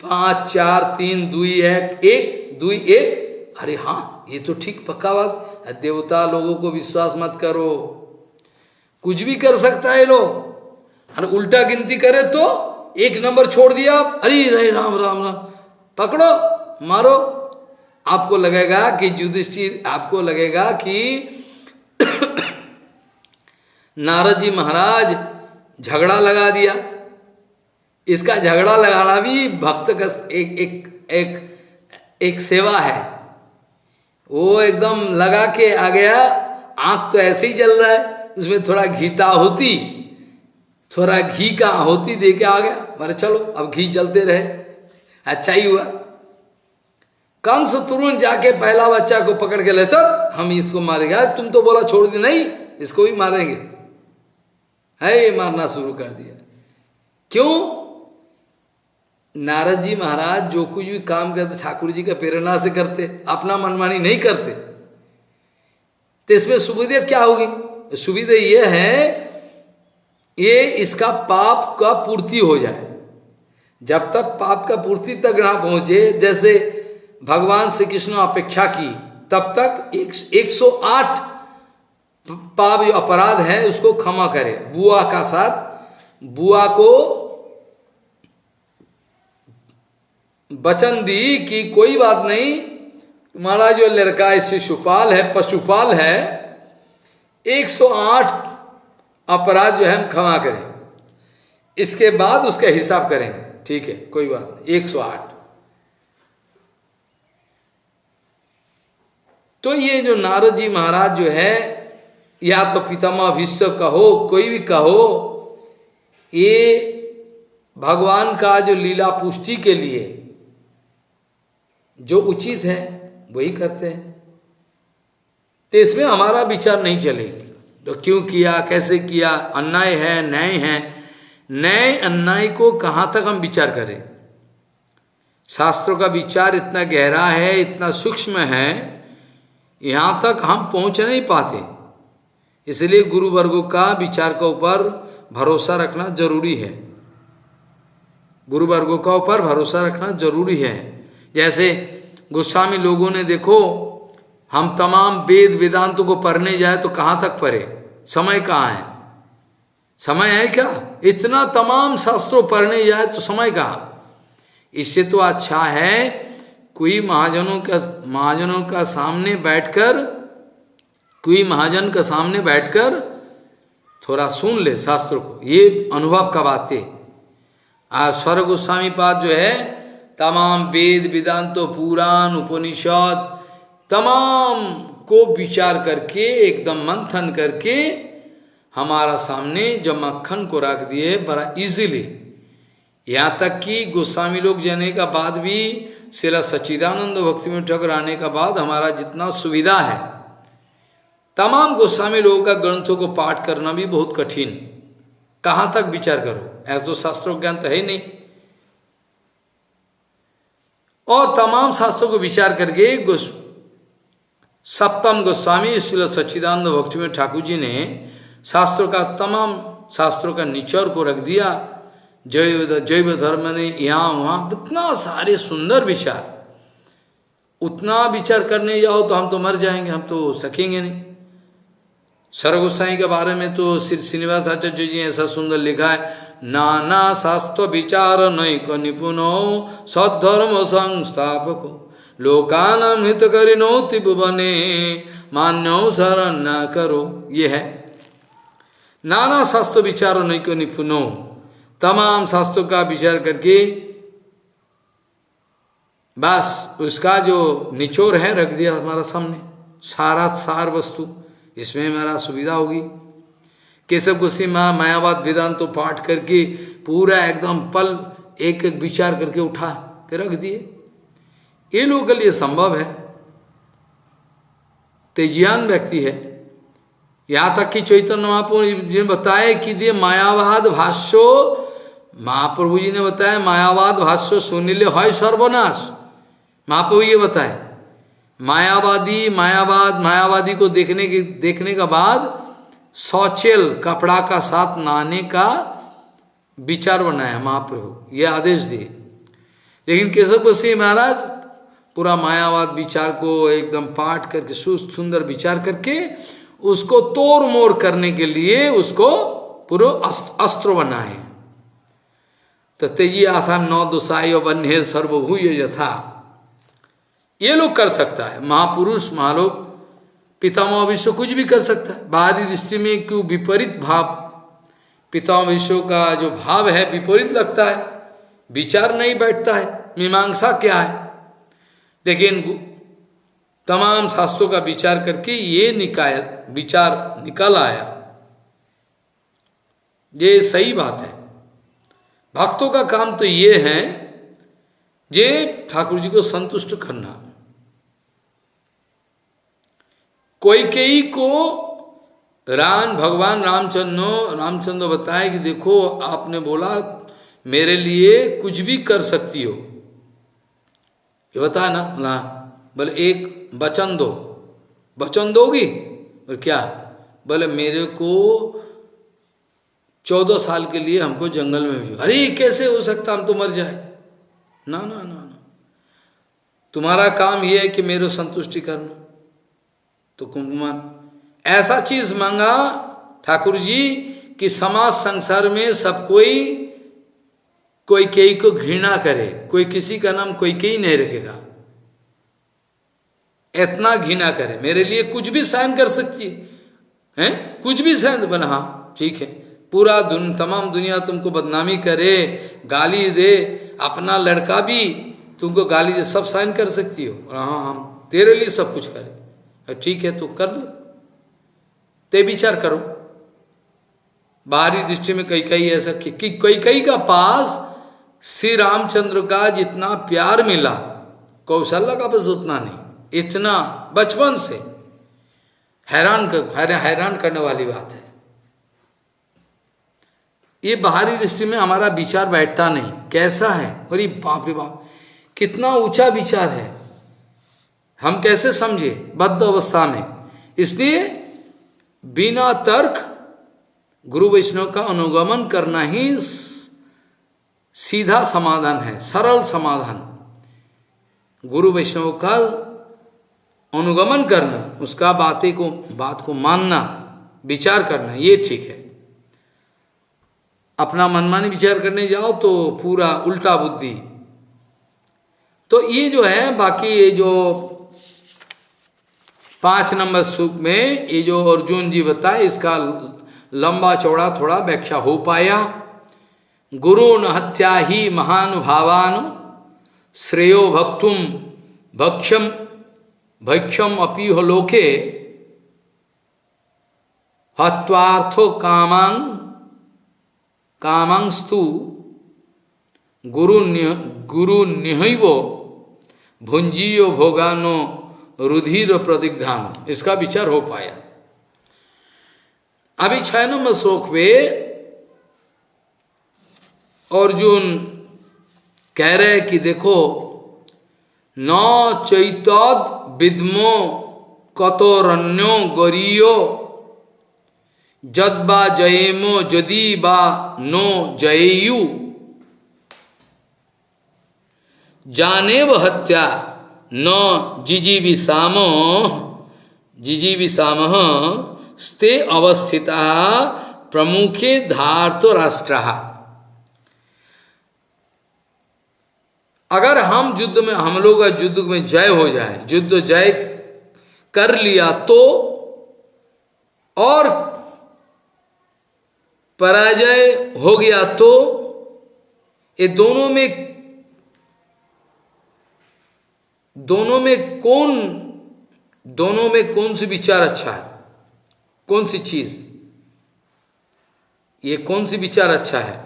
5 4 3 2 1 1 2 1। अरे हाँ, ये तो ठीक पक्का बात। देवता लोगों को विश्वास मत करो, कुछ भी कर सकता है लोग। और उल्टा गिनती करे तो 1 नंबर छोड़ दिया, अरे रे राम राम राम, पकड़ो मारो। आपको लगेगा कि युधिष्ठिर, आपको लगेगा कि नारद जी महाराज झगड़ा लगा दिया। इसका झगड़ा लगाना भी भक्त का एक सेवा है। वो एकदम लगा के आ गया, आंख तो ऐसे ही जल रहा है, उसमें थोड़ा घीता होती, थोड़ा घी का आहुति दे के आ गया। मारे चलो अब घी जलते रहे, अच्छा ही हुआ। कंस तुरंत जाके पहला बच्चा को पकड़ के ले, चल हम इसको मारेंगे। तुम तो बोला छोड़ दी, नहीं इसको भी मारेंगे, है मारना शुरू कर दिया। क्यों? नारद जी महाराज जो कुछ भी काम करते ठाकुर जी का प्रेरणा से करते, अपना मनमानी नहीं करते। तो इसमें सुविधा क्या होगी? सुविधा यह है, ये इसका पाप का पूर्ति हो जाए। जब तक पाप का पूर्ति तक ना पहुंचे, जैसे भगवान श्री कृष्ण अपेक्षा की, तब तक 108 पाप जो अपराध है उसको क्षमा करे। बुआ का साथ, बुआ को वचन दी कि कोई बात नहीं, तुम्हारा जो लड़का है शिशुपाल है, पशुपाल है, 108 अपराध जो है हम क्षमा करें, इसके बाद उसका हिसाब करेंगे। ठीक है, कोई बात नहीं, 108। तो ये जो नारद जी महाराज जो है, या तो पितामह भीष्म कहो, कोई भी कहो, ये भगवान का जो लीला पुष्टि के लिए जो उचित है वही करते हैं। तो इसमें हमारा विचार नहीं चलेगी, तो क्यों किया, कैसे किया, अन्याय है न्याय है। न्याय अन्याय को कहाँ तक हम विचार करें? शास्त्रों का विचार इतना गहरा है, इतना सूक्ष्म है, यहाँ तक हम पहुँच नहीं पाते। इसलिए गुरु वर्गों का विचार के ऊपर भरोसा रखना जरूरी है, गुरु वर्गों का ऊपर भरोसा रखना जरूरी है। जैसे गोस्वामी लोगों ने देखो, हम तमाम वेद वेदांतों को पढ़ने जाए तो कहाँ तक पढ़े, समय कहाँ है? समय है क्या? इतना तमाम शास्त्रों पढ़ने जाए तो समय कहाँ? इससे तो अच्छा है कोई महाजनों का सामने बैठकर, कोई महाजन का सामने बैठकर थोड़ा सुन ले शास्त्रों को। ये अनुभव का बात है। आज स्वर्ग गोस्वामी पाद जो है, तमाम वेद वेदांतो पुराण उपनिषद तमाम को विचार करके, एकदम मंथन करके हमारा सामने जो मक्खन को रख दिए बड़ा इजीली। यहाँ तक कि गोस्वामी लोग जाने का बाद भी, श्रील सच्चिदानंद भक्तिविनोद ठाकुर आने का बाद हमारा जितना सुविधा है, तमाम गोस्वामी लोगों का ग्रंथों को पाठ करना भी बहुत कठिन। कहाँ तक विचार करो, ऐसा तो शास्त्रों ज्ञान तो है ही नहीं। और तमाम शास्त्रों को विचार करके सप्तम गोस्वामी श्रील सच्चिदानंद भक्तिविनोद ठाकुर जी ने शास्त्रों का, तमाम शास्त्रों का निचोड़ को रख दिया। जैव धर्म ने यहाँ वहाँ इतना सारे सुंदर विचार, उतना विचार करने जाओ तो हम तो मर जाएंगे, हम तो सकेंगे नहीं। सर्व गोसाई के बारे में तो श्रीनिवास आचार्य जी ऐसा सुंदर लिखा है, नाना शास्त्र विचार नैक निपुणो सद्धर्म संस्थापको लोकानाम हित करिनो त्रिभुवने मान्यो शरण न करो। ये है नाना शास्त्र विचार नैक निपुणो, तमाम शास्त्रों का विचार करके बस उसका जो निचोड़ है रख दिया हमारा सामने, सार वस्तु। इसमें मेरा सुविधा होगी। केशव गोस्वामी मायावाद वेदांत तो पाठ करके पूरा एकदम पल एक एक विचार करके उठा के रख दिए। ये लोगों के लिए संभव है, तेजियान व्यक्ति है। यहाँ तक कि चैतन्य महाप्रभु जी ने बताया कि ये मायावाद भाष्यो, महाप्रभु जी ने बताया मायावाद भाष्य सुनिले है सर्वनाश। महाप्रभु ये बताए मायावादी को देखने का बाद शौचेल कपड़ा का साथ नहाने का विचार बनाया महाप्रभु, ये आदेश दिए। लेकिन केशव गोस्वामी महाराज पूरा मायावाद विचार को एकदम पाठ करके सुंदर विचार करके उसको तोड़ मोड़ करने के लिए उसको पूरा अस्त्र बनाए। तो तेजी आसान नौ दुसाई बन्हे सर्वभूय यथा, ये लोग कर सकता है, महापुरुष महालोग पितामह विश्व कुछ भी कर सकता है। बाहरी दृष्टि में क्यों विपरीत भाव, पितामह विश्व का जो भाव है विपरीत लगता है, विचार नहीं बैठता है, मीमांसा क्या है। लेकिन तमाम शास्त्रों का विचार करके ये विचार निकल आया, ये सही बात है। भक्तों का काम तो ये है जे ठाकुर जी को संतुष्ट करना। कोई को भगवान रामचंद्र बताए कि देखो आपने बोला मेरे लिए कुछ भी कर सकती हो, ये बता ना, बोले एक वचन दो, वचन दोगी? और क्या? बोले मेरे को 14 साल के लिए हमको जंगल में भेजो। अरे कैसे हो सकता, हम तो मर जाए। ना ना ना ना, तुम्हारा काम ये है कि मेरे संतुष्टि करना। तो कुंकुमान ऐसा चीज मांगा ठाकुर जी कि समाज संसार में सब कोई कई को घृणा करे, कोई किसी का नाम कोई कई नहीं रखेगा, इतना घृणा करे, मेरे लिए कुछ भी सहन कर सकती है, कुछ भी सहन। बोला हाँ ठीक है, पूरा तमाम दुनिया तुमको बदनामी करे, गाली दे, अपना लड़का भी तुमको गाली दे, सब सहन कर सकती हो। हाँ हम तेरे लिए सब कुछ करें। ठीक है तो कर लो, ते विचार करो। बाहरी दृष्टि में कई ऐसा कि कई का पास श्री रामचंद्र का जितना प्यार मिला कौशल्या का पास उतना नहीं, इतना बचपन से हैरान करने वाली बात है। ये बाहरी दृष्टि में हमारा विचार बैठता नहीं, कैसा है, और ये बाप रे बाप कितना ऊंचा विचार है, हम कैसे समझे बद्ध अवस्था में। इसलिए बिना तर्क गुरु वैष्णव का अनुगमन करना ही सीधा समाधान है, सरल समाधान। गुरु वैष्णव का अनुगमन करना, उसका बात को मानना, विचार करना, ये ठीक है। अपना मनमानी विचार करने जाओ तो पूरा उल्टा बुद्धि। तो ये जो है, बाकी ये जो 5 नंबर श्लोक में ये जो अर्जुन जी बताए, इसका लंबा चौड़ा थोड़ा व्याख्या हो पाया। गुरु न हत्या ही महानुभावान श्रेयो भक्तुम भक्ष्यम अपि हो लोके हत्वार्थो कामांस्तु गुरु निहैवो भुंजीयो भोगानो रुधिर प्रतिग्धान, इसका विचार हो पाया। अभी 6 नंबर श्लोक में अर्जुन कह रहे कि देखो न चैतद विद्मो कतोरण्यो गरीयो जद्बा जयेमो जदि बा नो जयेयु जानेव हत्या न जिजीविषाम स्ते अवस्थिता प्रमुखे धार्तो राष्ट्र। अगर हम लोग का युद्ध में जय हो जाए, युद्ध जय कर लिया तो, और पराजय हो गया तो, ये दोनों में कौन सी विचार अच्छा है, कौन सी चीज, ये कौन सी विचार अच्छा है?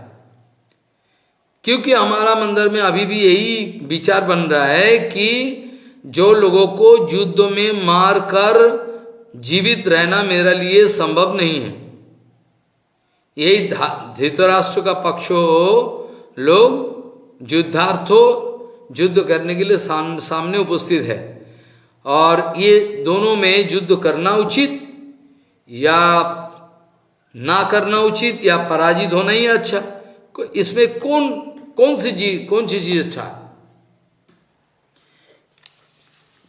क्योंकि हमारा मंदिर में अभी भी यही विचार बन रहा है कि जो लोगों को युद्ध में मार कर जीवित रहना मेरे लिए संभव नहीं है। यही धृतराष्ट्र का पक्षो लोग युद्धार्थों युद्ध करने के लिए सामने उपस्थित है, और ये दोनों में युद्ध करना उचित या ना करना उचित या पराजित होना ही अच्छा। इसमें कौन सी चीज अच्छा है?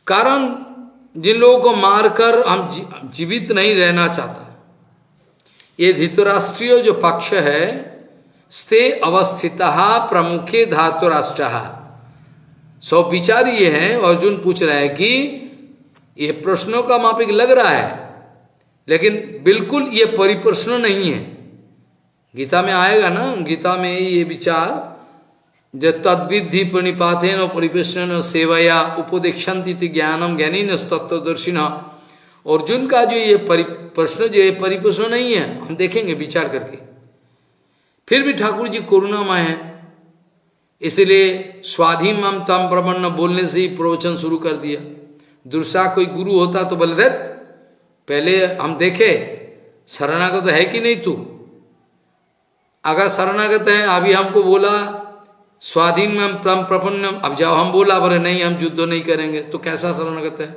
कारण जिन लोगों को मारकर हम जीवित नहीं रहना चाहता, ये धृतराष्ट्रीय जो पक्ष है, स्ते अवस्थिता प्रमुखे धातुराष्ट्र। सौ विचार ये है, अर्जुन पूछ रहा है कि ये प्रश्नों का मापिक लग रहा है, लेकिन बिल्कुल ये परिप्रश्न नहीं है। गीता में आएगा ना, गीता में ये विचार, जब तद्विधि प्रणिपातेन परिप्रश्न सेवया उपदेक्षन्ति ज्ञानम ज्ञानी तत्वदर्शिन। अर्जुन का जो ये प्रश्न जो ये परिप्रश्न नहीं है, हम देखेंगे विचार करके। फिर भी ठाकुर जी करुणामय है, इसलिए स्वाधीन मम तम प्रपन्न बोलने से ही प्रवचन शुरू कर दिया। दूसरा कोई गुरु होता तो बोले थे पहले हम देखे शरणागत है कि नहीं तू। अगर शरणागत है, अभी हमको बोला स्वाधीन में प्रपन्न, अब जाओ हम बोला बोले नहीं हम युद्ध नहीं करेंगे, तो कैसा शरणागत है?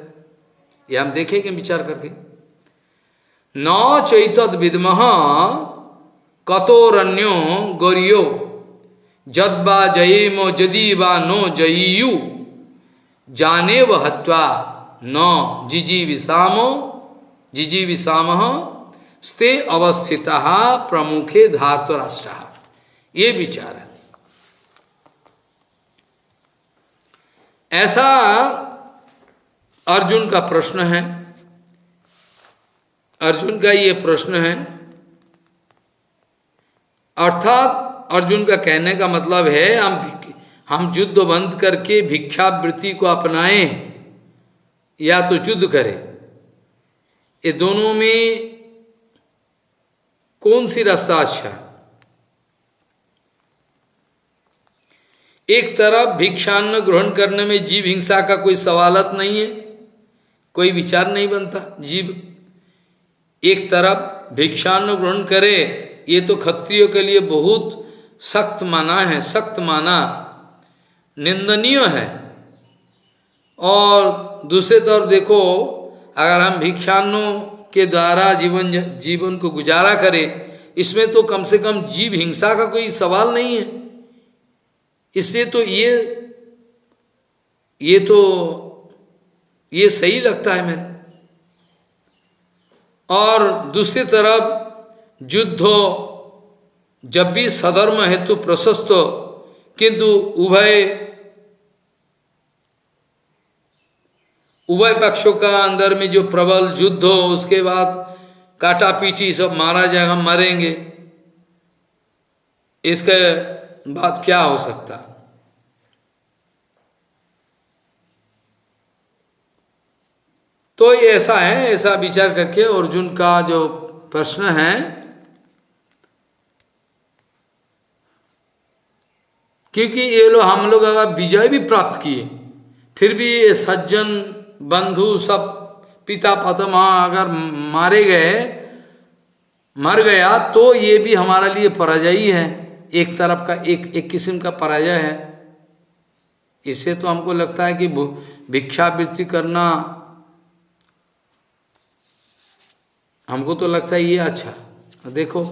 ये हम देखेंगे विचार करके। न चैतद विद्मः कतोरन्यो गौरियो जद्वा जयेमो जदि वा नो जयीयु जाने व हत्वा न जिजी विषामः स्ते अवस्थिता प्रमुखे धार्तराष्ट्र। ये विचार है। ऐसा अर्जुन का प्रश्न है, अर्जुन का ये प्रश्न है। अर्थात अर्जुन का कहने का मतलब है हम युद्ध बंद करके भिक्षावृत्ति को अपनाएं या तो युद्ध करें, ये दोनों में कौन सी रास्ता अच्छा है? एक तरफ भिक्षान्न ग्रहण करने में जीव हिंसा का कोई सवालत नहीं है, कोई विचार नहीं बनता। जीव एक तरफ भिक्षान्न ग्रहण करे, ये तो क्षत्रियों के लिए बहुत सख्त माना है, सख्त माना, निंदनीय है। और दूसरे तरफ देखो, अगर हम भिक्षान्नों के द्वारा जीवन को गुजारा करें, इसमें तो कम से कम जीव हिंसा का कोई सवाल नहीं है। इसलिए तो ये सही लगता है मेरे। और दूसरी तरफ युद्ध जब भी सधर्म हेतु प्रशस्त, किंतु उभय पक्षों का अंदर में जो प्रबल युद्ध हो, उसके बाद काटा पीटी सब मारा जाएगा, मरेंगे, इसके बाद क्या हो सकता? तो ये ऐसा है, ऐसा विचार करके अर्जुन का जो प्रश्न है, क्योंकि ये लोग हम लोग अगर विजय भी प्राप्त किए, फिर भी ये सज्जन बंधु सब पिता पतमा अगर मर गया, तो ये भी हमारे लिए पराजय ही है। एक तरफ का एक किस्म का पराजय है। इससे तो हमको लगता है कि भिक्षावृत्ति करना, हमको तो लगता है ये अच्छा। देखो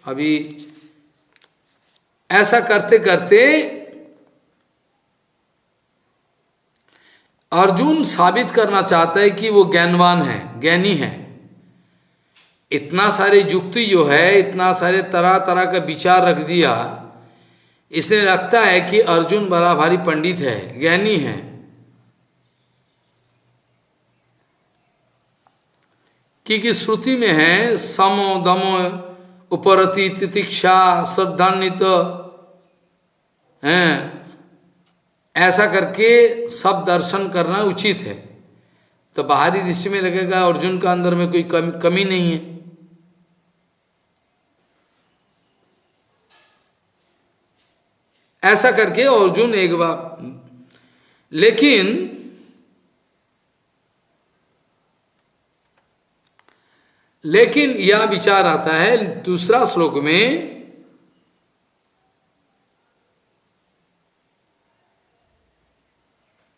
अभी ऐसा करते करते अर्जुन साबित करना चाहता है कि वो ज्ञानवान है, ज्ञानी है। इतना सारे युक्ति जो है, इतना सारे तरह तरह का विचार रख दिया, इसलिए लगता है कि अर्जुन बड़ा भारी पंडित है, ज्ञानी है। क्योंकि श्रुति में है समो दमो उपरति तितिक्षा श्रद्धान्वित है, ऐसा करके सब दर्शन करना उचित है। तो बाहरी दृष्टि में लगेगा अर्जुन का अंदर में कोई कमी नहीं है। ऐसा करके अर्जुन एक बार, लेकिन यह विचार आता है दूसरा श्लोक में,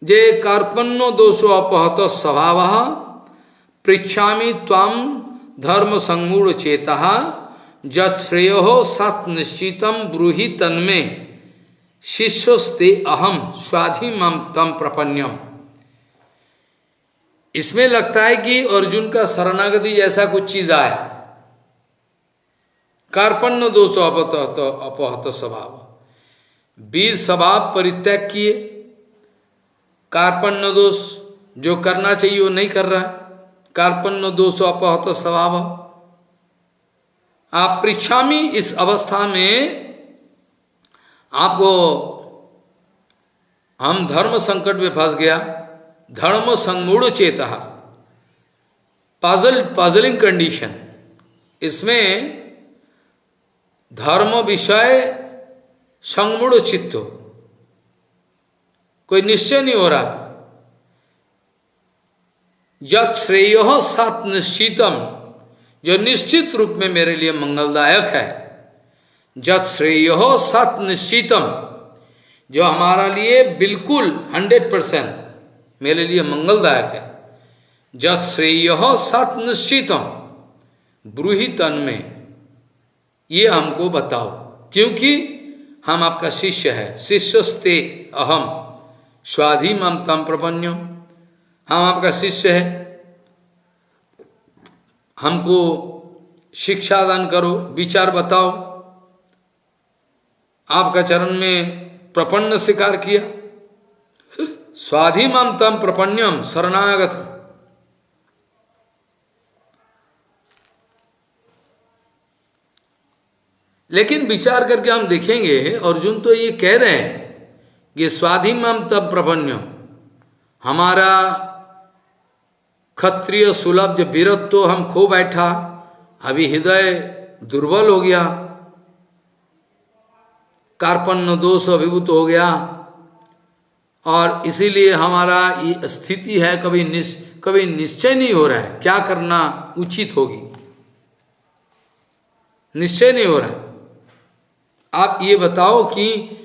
जे कार्पण्यो दोषो अपहत स्वभाव पृच्छामि त्वाम धर्म संगूढ़ चेता जत श्रेयो सत निश्चितम ब्रूहि तन्मे शिष्योस्ते अहम स्वाधि मम तम प्रपन्यम। इसमें लगता है कि अर्जुन का शरणागति जैसा कुछ चीज आए। कार्पण्य दोष अपहत स्वभाव, वीर स्वभाव परित्याग किए, कार्पण्य दोष जो करना चाहिए वो नहीं कर रहा, कार्पण्य दोष अपहत स्वभाव। आप पृच्छामी इस अवस्था में आपको हम धर्म संकट में फंस गया, धर्म संमूढ़ चेता, पजलिंग कंडीशन। इसमें धर्म विषय संमूढ़ चित्त, कोई निश्चय नहीं हो रहा। जत श्रेयो सत निश्चितम, जो निश्चित रूप में मेरे लिए मंगलदायक है, जत श्रेयो सत निश्चितम, जो हमारा लिए बिल्कुल 100% मेरे लिए मंगलदायक है, जत श्रेयो सत निश्चितम ब्रूहि तन्मे, ये हमको बताओ, क्योंकि हम आपका शिष्य है। शिष्यस्ते अहम स्वाधि मम तम प्रपन्यम, हम आपका शिष्य है, हमको शिक्षा दान करो, विचार बताओ। आपका चरण में प्रपन्न स्वीकार किया, स्वाधि मम तम प्रपन्यम शरणागत। लेकिन विचार करके हम देखेंगे, अर्जुन तो ये कह रहे हैं कि स्वाधि मम तम प्रपन्यम, हमारा क्षत्रिय सुलभ जो वीरत्व तो हम खो बैठा, अभी हृदय दुर्बल हो गया, कार्पण्य दोष अभिभूत हो गया, और इसीलिए हमारा ये स्थिति है, कभी निश्चय नहीं हो रहा है क्या करना उचित होगी, निश्चय नहीं हो रहा है। आप ये बताओ कि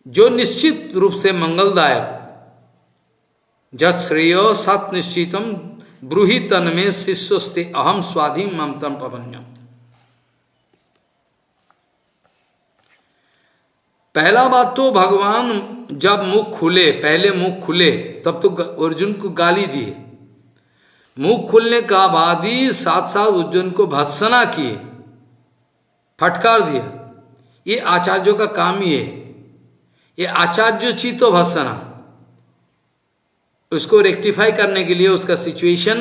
जो निश्चित रूप से मंगलदायक, जत श्रेयो सत निश्चितम ब्रूहि तन्मे शिष्योस्ते अहम स्वाधि मम तम प्रपन्यम। पहला बात तो भगवान जब मुख खुले, पहले मुख खुले तब तो अर्जुन को गाली दिए, मुख खुलने का बाद ही साथ साथ अर्जुन को भत्सना किए, फटकार दिया। ये आचार्यों का काम ही है, ये आचार्योचित भत्सना, उसको रेक्टिफाई करने के लिए उसका सिचुएशन,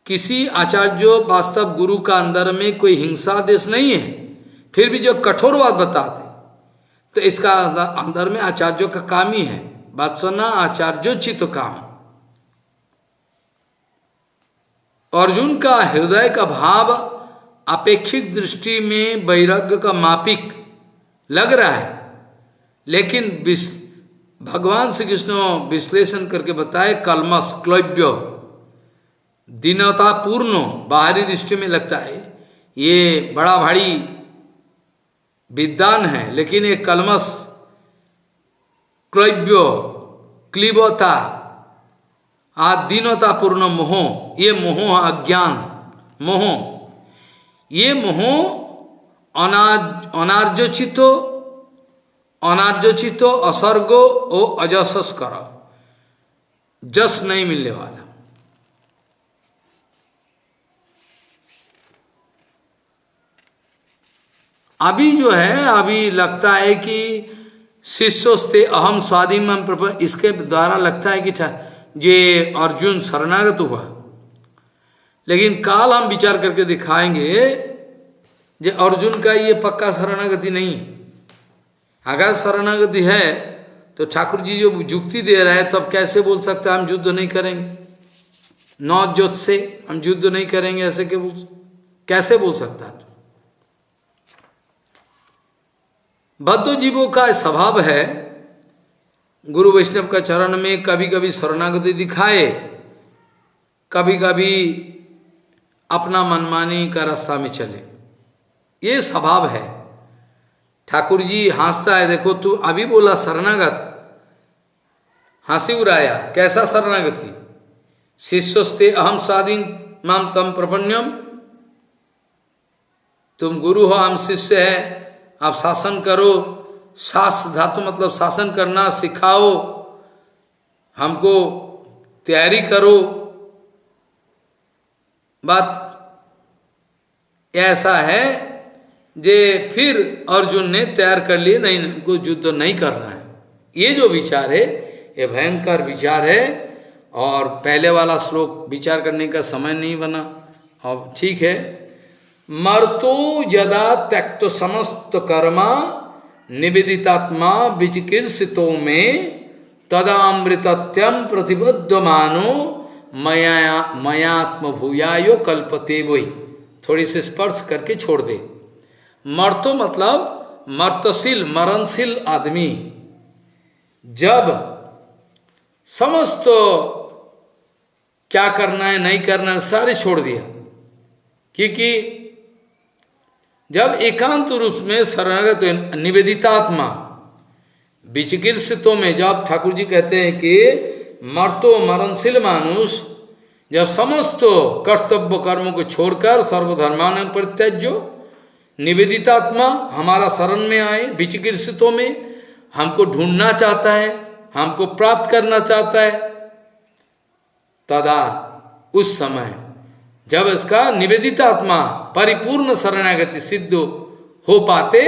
किसी आचार्य वास्तव गुरु का अंदर में कोई हिंसा देश नहीं है, फिर भी जो कठोर बात बताते, तो इसका अंदर में आचार्यों का काम ही है, भत्सना आचार्योचित काम। अर्जुन का हृदय का भाव अपेक्षित दृष्टि में वैराग्य का मापिक लग रहा है, लेकिन भगवान श्री कृष्ण विश्लेषण करके बताए, कलमस क्लैब्य दीनता पूर्ण, बाहरी दृष्टि में लगता है ये बड़ा भारी विद्वान है, लेकिन ये कलमस क्लैब्य क्लीबता दीनता पूर्ण मोह, ये मोह अज्ञान मोह, ये मोह अनार्जचितो असर्गो ओ अजसस कर, जस नहीं मिलने वाला। अभी जो है, अभी लगता है कि शिष्योस्ते अहम स्वाधि मम प्रपन्यम, इसके द्वारा लगता है कि ये अर्जुन शरणागत हुआ, लेकिन काल हम विचार करके दिखाएंगे जे अर्जुन का ये पक्का शरणागति नहीं है। अगर शरणागति है तो ठाकुर जी जो जुक्ति दे रहे हैं, तब कैसे बोल सकता है हम युद्ध नहीं करेंगे, नौ जोत से हम युद्ध नहीं करेंगे, ऐसे कैसे बोल सकता है? बद्ध जीवों का स्वभाव है, गुरु वैष्णव का चरण में कभी कभी शरणागति दिखाए, कभी कभी अपना मनमानी का रास्ता में चले, ये स्वभाव है। ठाकुर जी हंसता है, देखो तू अभी बोला शरणागत, हंसी उड़ाया, कैसा शरणागति? शिष्योस्ते अहम स्वाधीन माम तम प्रपन्यम, तुम गुरु हो, हम शिष्य है, आप शासन करो। शास्त्र धातु मतलब शासन करना, सिखाओ हमको, तैयारी करो। बात ऐसा है जे फिर अर्जुन ने तैयार कर लिए, नहीं हमको युद्ध तो नहीं करना है। ये जो विचार है ये भयंकर विचार है, और पहले वाला श्लोक विचार करने का समय नहीं बना। अब ठीक है, मर्तो यदा त्यक्तो समस्त कर्मा निवेदितात्मा विचिकीर्षितो में तदामृतत्यम प्रतिबद्धमानो मयात्म भूयायो कल्पते। वही थोड़ी से स्पर्श करके छोड़ दे। मर्तो मतलब मर्तशील, मरणशील आदमी, जब समस्त क्या करना है नहीं करना है सारे छोड़ दिया, क्योंकि जब एकांत रूप में शरणागत निवेदितात्मा विचिकित्सितों में, जब ठाकुर जी कहते हैं कि मर्तो मरणशील मानुष जब समस्त कर्तव्य कर्मों को छोड़कर सर्वधर्मान परित्यज्यो, निवेदितात्मा हमारा शरण में आए, विचिकित्सितों में हमको ढूंढना चाहता है, हमको प्राप्त करना चाहता है, तदा उस समय जब इसका निवेदितात्मा परिपूर्ण शरणागति सिद्ध हो पाते,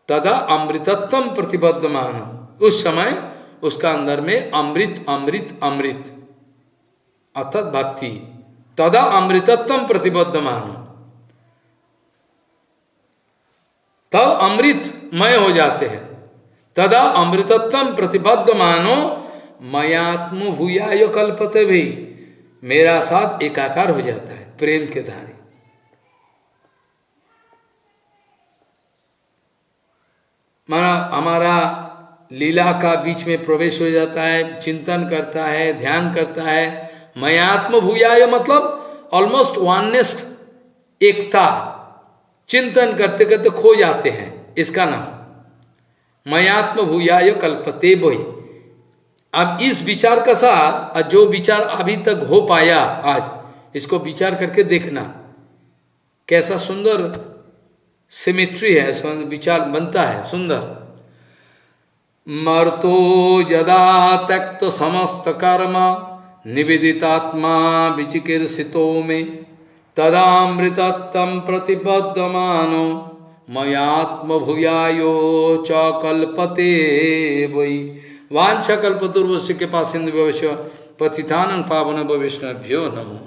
तदा अमृतत्वम प्रतिबद्धमान, उस समय उसका अंदर में अमृत अमृत अमृत अर्थात भक्ति, तदा अमृतत्वम प्रतिबद्धमान, तब अमृतमय हो जाते हैं। तदा अमृतत्वम प्रतिबद्धमानो मयात्म भूयाय कल्पते, भी मेरा साथ एकाकार हो जाता है प्रेम के धारे। माना हमारा लीला का बीच में प्रवेश हो जाता है, चिंतन करता है, ध्यान करता है। मयात्म भूयाय मतलब ऑलमोस्ट वननेस, एकता, चिंतन करते करते खो जाते हैं, इसका नाम मयात्म भूयाय कल्पते। वही अब इस विचार का साथ जो विचार अभी तक हो पाया आज, इसको विचार करके देखना कैसा सुंदर सिमेट्री है, विचार बनता है सुंदर। मर्तो यदा त्यक्त समस्त कर्म निवेदितात्मा विचिकीर्षितो में तदामृतत्वं प्रतिबद्धमानो मयात्म भूयायो च कल्पते। वही वांछा कल्पतरुर्वस्य के पास सिंधु पतितानं पावन वैष्णवभ्यो नमो।